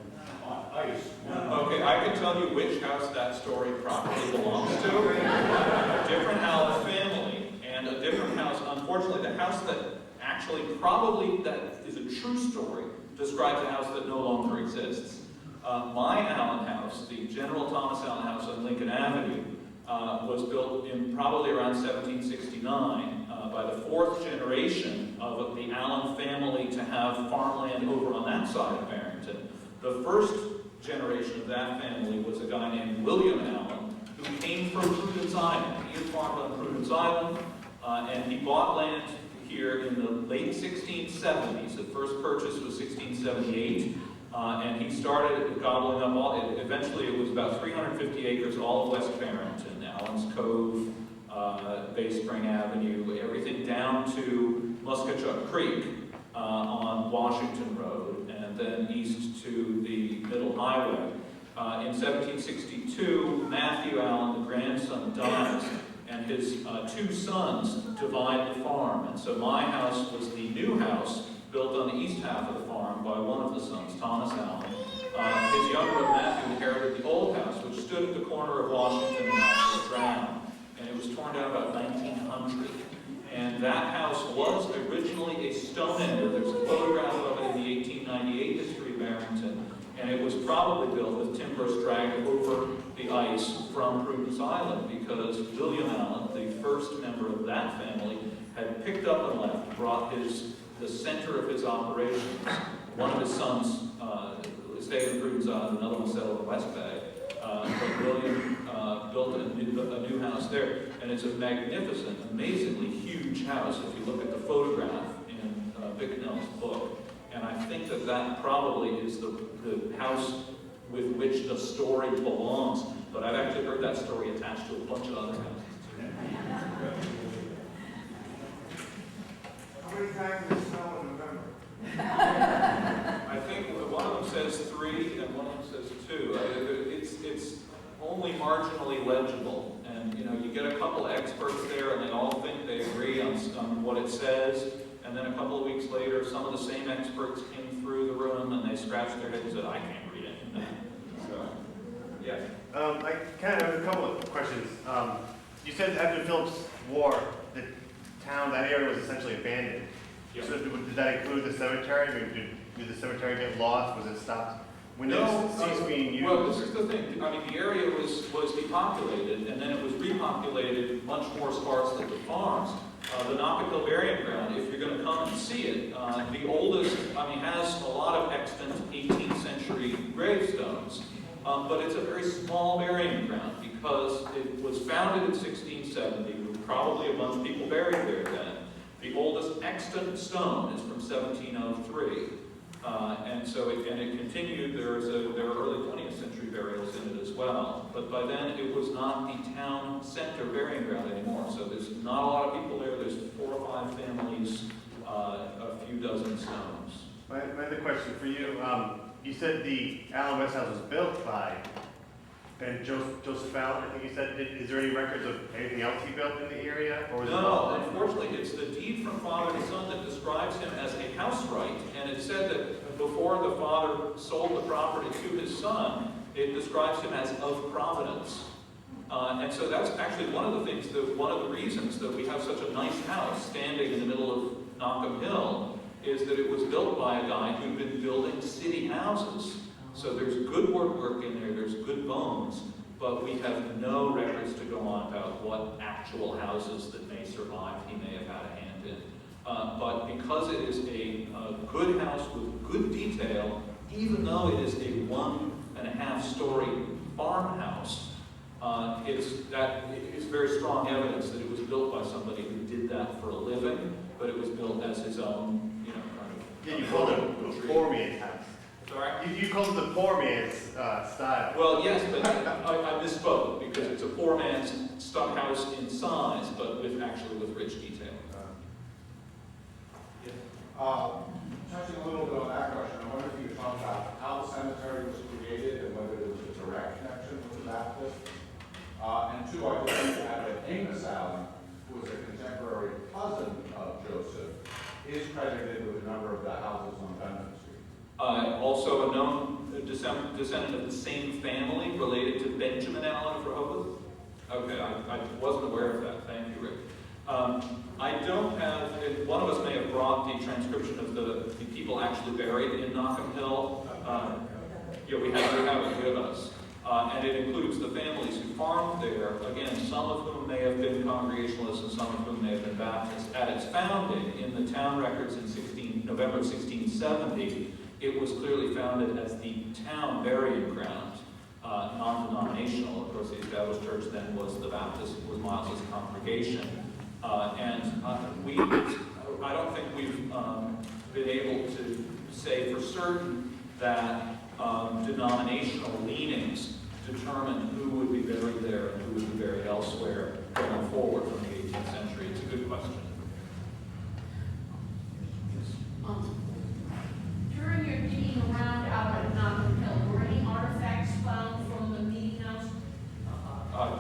on ice. Okay, I can tell you which house that story properly belongs to. A different Allen family and a different house. Unfortunately, the house that actually probably that is a true story describes a house that no longer exists. My Allen house, the General Thomas Allen house on Lincoln Avenue, was built in probably around 1769 by the fourth generation of the Allen family to have farmland over on that side of Barrington. The first generation of that family was a guy named William Allen, who came from Prudence Island. He had farmed on Prudence Island, and he bought land here in the late 1670s. The first purchase was 1678, and he started gobbling up all, eventually it was about 350 acres, all of West Barrington, Allen's Cove, Bay Spring Avenue, everything down to Muscatchuck Creek on Washington Road, and then east to the Middle Highway. In 1762, Matthew Allen, the grandson, dies, and his two sons divide the farm. And so my house was the new house built on the east half of the farm by one of the sons, Thomas Allen. His younger brother Matthew inherited the old house, which stood at the corner of Washington and National Drown. And it was torn down about 1900. And that house was originally a stone ender. There's a photograph of it in the 1898 history of Barrington. And it was probably built with timbers dragged over the ice from Prudence Island because William Allen, the first member of that family, had picked up and left, brought the center of his operations. One of his sons stayed in Prudence Island, another one settled in West Bay. But William built a new house there. And it's a magnificent, amazingly huge house if you look at the photograph in Bicknell's book. And I think that that probably is the house with which the story belongs. But I've actually heard that story attached to a bunch of other houses. How many times did it snow in November? I think one of them says 3 and one of them says 2. It's only marginally legible. And you know, you get a couple of experts there and they all think they agree on what it says. And then a couple of weeks later, some of the same experts came through the room and they scratched their heads and said, I can't read it. So, yeah. I kind of have a couple of questions. You said after Phillips' war, the town, that area was essentially abandoned. Yeah. So did that include the cemetery? I mean, did the cemetery get lost? Was it stopped? When did it cease being used? Well, this is the thing. I mean, the area was depopulated, and then it was repopulated much more sparsely with farms. The Nockum Hill Burying Ground, if you're going to come and see it, the oldest, has a lot of extant 18th century gravestones, but it's a very small burying ground because it was founded in 1670 with probably a bunch of people buried there then. The oldest extant extant stone is from 1703. And it continued. There are early 20th century burials in it as well. But by then, it was not the town center burying ground anymore. So there's not a lot of people there. There's 4 or 5 families, a few dozen stones. My other question for you, you said the Allen West House was built by Ben Joseph Allen, I think you said. Is there any records of anything else he built in the area? Or was No, unfortunately, it's the deed from father to son that describes him as a house right, and it said that before the father sold the property to his son, it describes him as of Providence. And so that's actually one of the reasons that we have such a nice house standing in the middle of Nockum Hill, is that it was built by a guy who'd been building city houses. So there's good woodwork in there, there's good bones, but we have no records to go on about what actual houses that may survive he may have had a hand in. But because it is a good house with good detail, even though it is a 1.5-story farmhouse, it's very strong evidence that it was built by somebody who did that for a living, but it was built as his own, kind of. Yeah, you called it a poor man's house. Sorry? You called it the poor man's style. Well, yes, but I misspoke, because it's a poor man's stuck house in size, but actually with rich detail. Touching a little bit on that question, I wonder if you could talk about how the cemetery was created and whether there was a direct connection with the Baptist. And 2, I believe that Amos Allen, who was a contemporary cousin of Joseph, is credited with a number of the houses on Benton Street. Also a known descendant of the same family, related to Benjamin Allen of Rhode. Okay, I wasn't aware of that. Thank you, Rick. I don't have, one of us may have brought the transcription of the people actually buried in Nockum Hill. Yeah, we have it with us. And it includes the families who farmed there, again, some of whom may have been Congregationalists and some of whom may have been Baptists. At its founding, in the town records in November 1670, it was clearly founded as the town burying ground, non-denominational. Of course, the established church then was the Baptist, was Miles's congregation. I don't think we've been able to say for certain that denominational leanings determine who would be buried there and who would be buried elsewhere going forward from the 18th century. It's a good question. During your digging around out at Nockum Hill, were any artifacts found from the meeting house?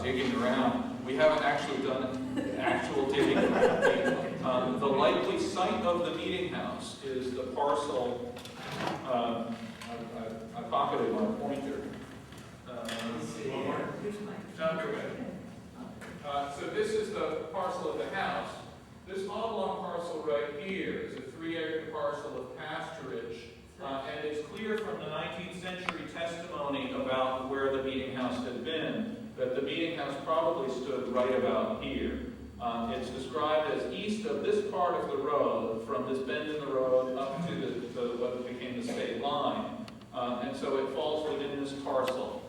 Digging around. We haven't actually done actual digging. The likely site of the meeting house is the parcel. I pocketed my pointer. Let's see. So this is the parcel of the house. This oblong parcel right here is a 3-acre parcel of pasturage. And it's clear from the 19th century testimony about where the meeting house had been that the meeting house probably stood right about here. It's described as east of this part of the road, from this bend in the road up to what became the state line. And so it falls within this parcel.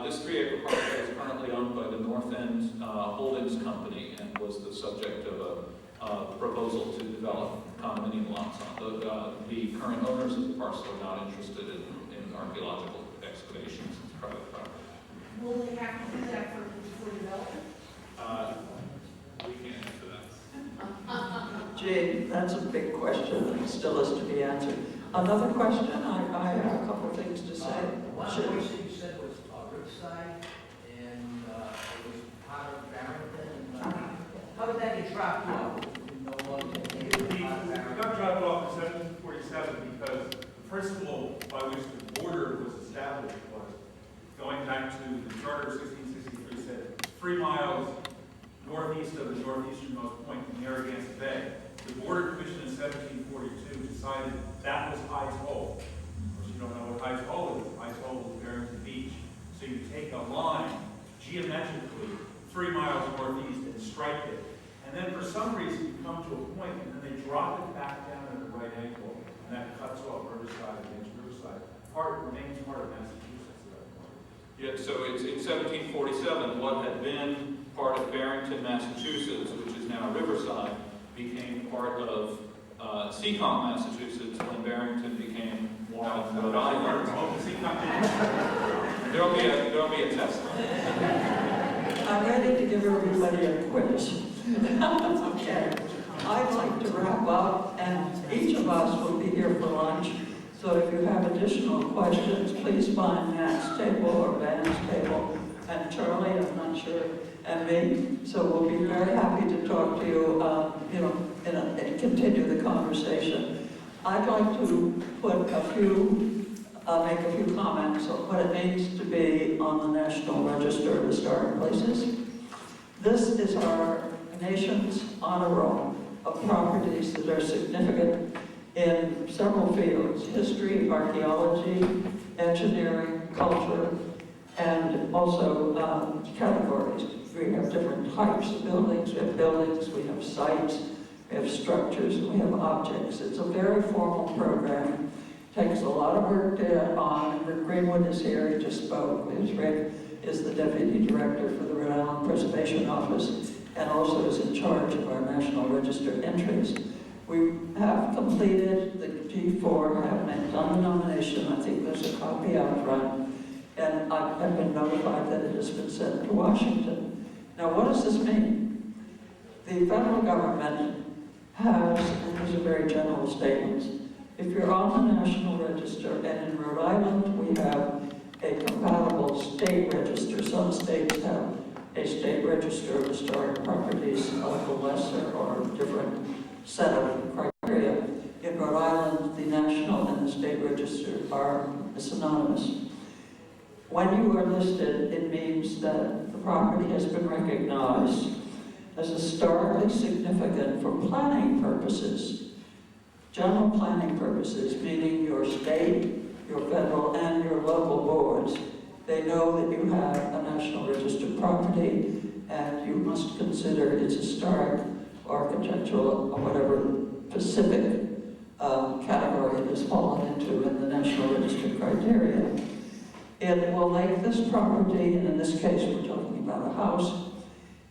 This 3-acre parcel is currently owned by the North End Holdings Company and was the subject of a proposal to develop condominium lots on. The current owners of the parcel are not interested in archaeological excavations. It's private property. Will they have to do that for development? We can't answer that. Jane, that's a big question that still has to be answered. Another question, I have a couple of things to say. One of the things that you said was Riverside, and it was part of Barrington. How did that get dropped off? It got dropped off in 1747 because the principle by which the border was established was, going back to the Charter of 1663, said 3 miles northeast of the northeasternmost point in Narragansett Bay. The Border Commission in 1742 decided that was Hyde's Hole. Of course, you don't know what Hyde's Hole is. Hyde's Hole is Barrington Beach. So you take a line geometrically 3 miles northeast and strike it. And then for some reason you come to a point and then they drop it back down at the right angle, and that cuts off Riverside against Riverside. Part remains part of Massachusetts at that point. Yeah, so it's in 1747, what had been part of Barrington, Massachusetts, which is now Riverside, became part of Seacon, Massachusetts, when Barrington became Rhode Island. Island. There'll be a test. I'm ready to give everybody a quiz. Okay. I'd like to wrap up, and each of us will be here for lunch. So if you have additional questions, please find Matt's table or Van's table, and Charlie, I'm not sure, and me. So we'll be very happy to talk to you, and continue the conversation. I'd like to put make a few comments on what it means to be on the National Register of Historic Places. This is our nation's honor roll of properties that are significant in several fields: history, archaeology, engineering, culture, and also categories. We have different types of buildings. We have sites, we have structures, and we have objects. It's a very formal program. Takes a lot of work to get on. Rick Greenwood is here, he just spoke. Rick is the Deputy Director for the Rhode Island Preservation Office and also is in charge of our National Register entries. We have completed the G4, have done the nomination. I think there's a copy out front. And I have been notified that it has been sent to Washington. Now, what does this mean? The federal government has, and these are very general statements, if you're on the National Register, and in Rhode Island we have a compatible state register. Some states have a state register of historic properties of a lesser or different set of criteria. In Rhode Island, the national and the state register are synonymous. When you are listed, it means that the property has been recognized as historically significant for planning purposes. General planning purposes, meaning your state, your federal, and your local boards. They know that you have a National Register property and you must consider its historic, architectural, or whatever specific category it has fallen into in the National Register criteria. It will make this property, and in this case we're talking about a house,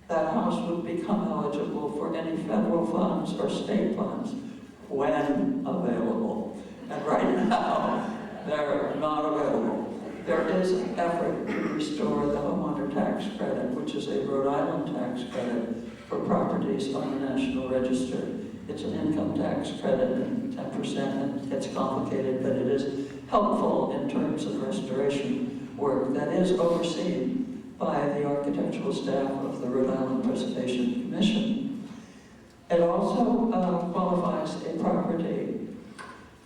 that house would become eligible for any federal funds or state funds when available. And right now, they're not available. There is an effort to restore the homeowner tax credit, which is a Rhode Island tax credit for properties on the National Register. It's an income tax credit, and 10%, and it's complicated, but it is helpful in terms of restoration work that is overseen by the architectural staff of the Rhode Island Preservation Commission. It also qualifies a property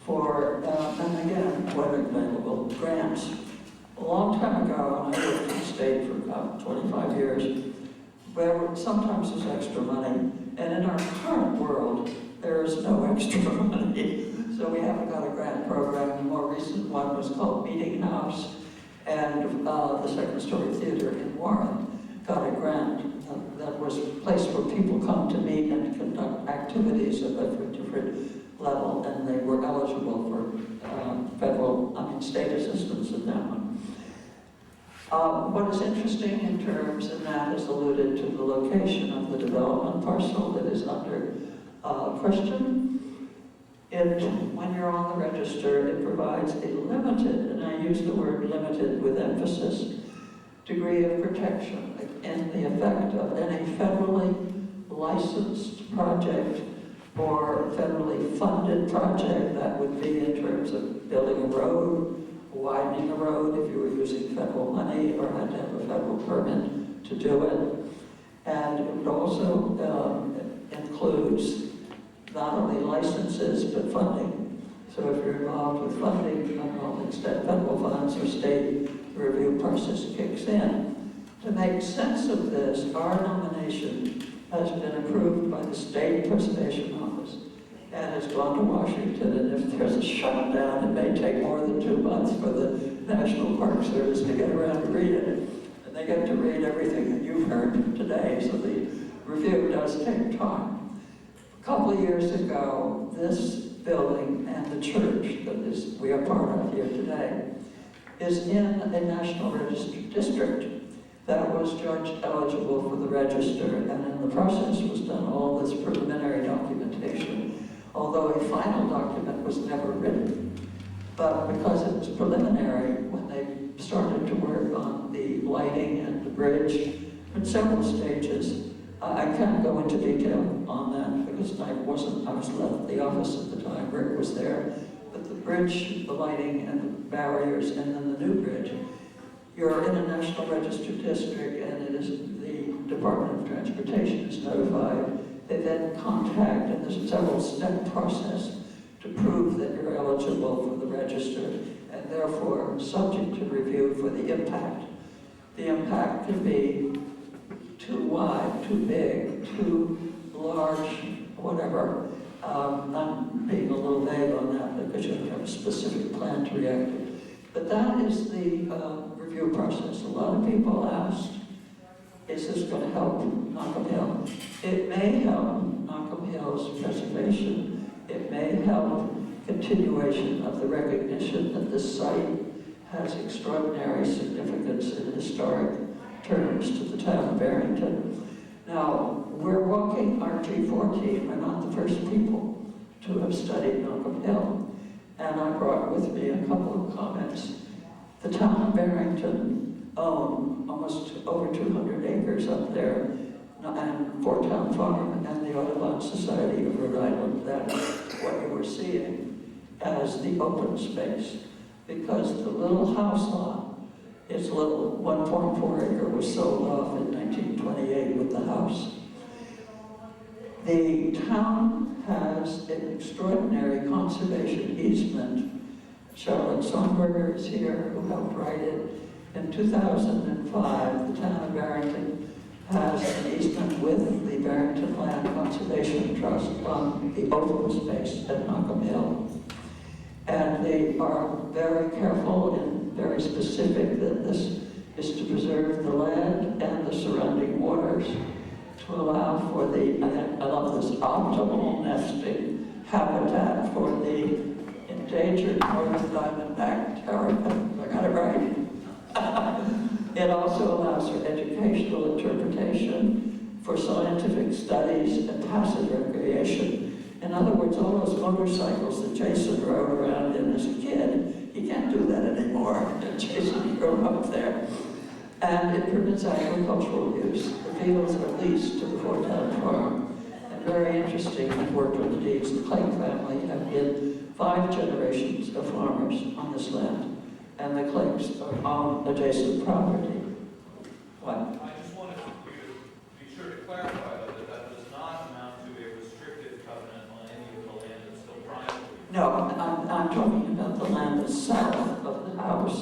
for, and again, when available, grants. A long time ago, and I worked in the state for about 25 years, where sometimes there's extra money, and in our current world, there is no extra money. So we haven't got a grant program. The more recent one was called Meeting House, and the Second Story Theater in Warren got a grant that was a place where people come to meet and conduct activities at a different level, and they were eligible for state assistance in that one. What is interesting in terms, and Matt has alluded to the location of the development parcel that is under question. When you're on the register, it provides a limited, and I use the word limited with emphasis, degree of protection in the effect of any federally licensed project or federally funded project. That would be in terms of building a road, widening a road if you were using federal money or had to have a federal permit to do it. And it also includes not only licenses but funding. So if you're involved with funding, not only federal funds or state, the review process kicks in. To make sense of this, our nomination has been approved by the State Preservation Office and has gone to Washington, and if there's a shutdown, it may take more than 2 months for the National Park Service to get around to read it. And they get to read everything that you've heard today, so the review does take time. A couple of years ago, this building and the church that we are part of here today is in a National Register district that was judged eligible for the register, and in the process was done all this preliminary documentation, all although a final document was never written. But because it was preliminary, when they started to work on the lighting and the bridge in several stages, I can't go into detail on that because I was left the office at the time, Rick was there. But the bridge, the lighting and the barriers, and then the new bridge, you're in a National Register district and it is the Department of Transportation is notified. They then contact, and there's a several-step process to prove that you're eligible for the register and therefore subject to review for the impact. The impact could be too wide, too big, too large, whatever. I'm being a little vague on that because you have to have a specific plan to react to. But that is the review process. A lot of people asked, is this going to help Nockum Hill? It may help Nockum Hill's preservation. It may help continuation of the recognition that this site has extraordinary significance in historic terms to the town of Barrington. Now, we're walking our G14. We're not the first people to have studied Nockum Hill. And I brought with me a couple of comments. The town of Barrington owned almost over 200 acres up there, and Fort Town Farm and the Audubon Society of Rhode Island. That's what you were seeing as the open space, because the little house lot, its little 1.4 acre was sold off in 1928 with the house. The town has an extraordinary conservation easement. Charlotte Sonberger is here, who helped write it. In 2005, the town of Barrington has an easement with the Barrington Land Conservation Trust on the open space at Nockum Hill. And they are very careful and very specific that this is to preserve the land and the surrounding waters to allow for the, I love this, optimal nesting habitat for the endangered northern diamondback terrapin. I got it right. It also allows for educational interpretation, for scientific studies, and passive recreation. In other words, all those motorcycles that Jason rode around in as a kid, he can't do that anymore. Jason grew up there. And it permits agricultural use. The fields are leased to the Fort Town Farm. And very interesting, I've worked with the Deeds. The Clegg family have been 5 generations of farmers on this land. And the Cleggs own adjacent property. What? I just wanted you to be sure to clarify though, that does not amount to a restrictive covenant on any of the land that's still private. No, I'm talking about the land that's south of the house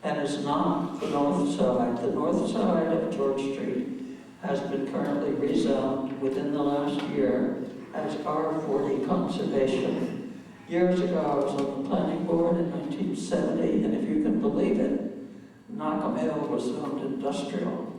and is not the north side. The north side of George Street has been currently rezoned within the last year as R40 conservation. Years ago, I was on the planning board in 1970, and if you can believe it, Nockum Hill was zoned industrial.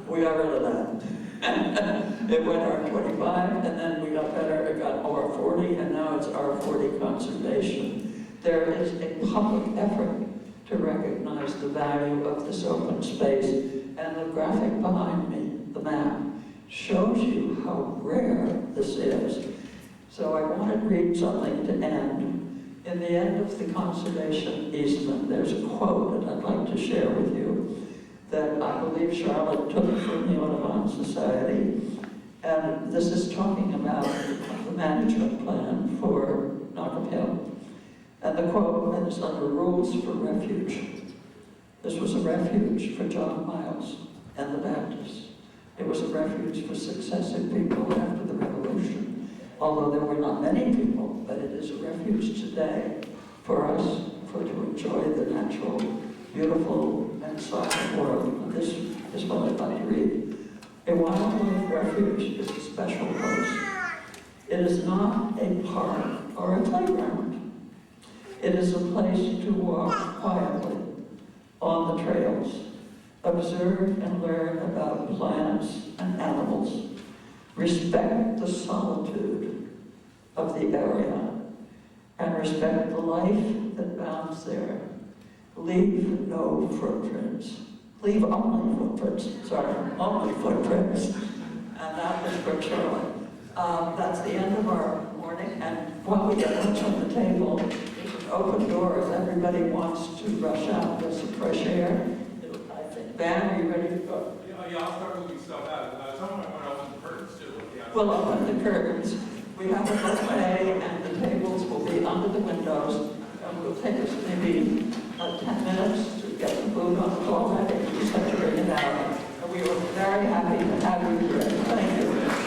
We got rid of that. It went R25, and then we got better, it got R40, and now it's R40 conservation. There is a public effort to recognize the value of this open space, and the graphic behind me, the map, shows you how rare this is. So I want to read something to end. In the end of the conservation easement, there's a quote that I'd like to share with you that I believe Charlotte took from the Audubon Society. And this is talking about the management plan for Nockum Hill. And the quote, and it's under Rules for Refuge. This was a refuge for John Miles and the Baptists. It was a refuge for successive people after the Revolution. Although there were not many people, but it is a refuge today for us to enjoy the natural, beautiful, and soft world. And this is what I'd like to read. A wildlife refuge is a special place. It is not a park or a playground. It is a place to walk quietly on the trails, observe and learn about plants and animals, respect the solitude of the area, and respect the life that bounds there. Leave no footprints. Leave only footprints, sorry, only footprints. And that is from Charlotte. That's the end of our morning. And when we get lunch on the table, there's an open door if everybody wants to rush out, there's some fresh air. I think, Van, are you ready to go? Yeah, I'll start moving stuff out. Someone might want to open the curtains too. Yeah. We'll open the curtains. We have a buffet and the tables will be under the windows. And we'll take us maybe 10 minutes to get the food on the floor ready. We just have to bring it out. And we were very happy to have you here. Thank you.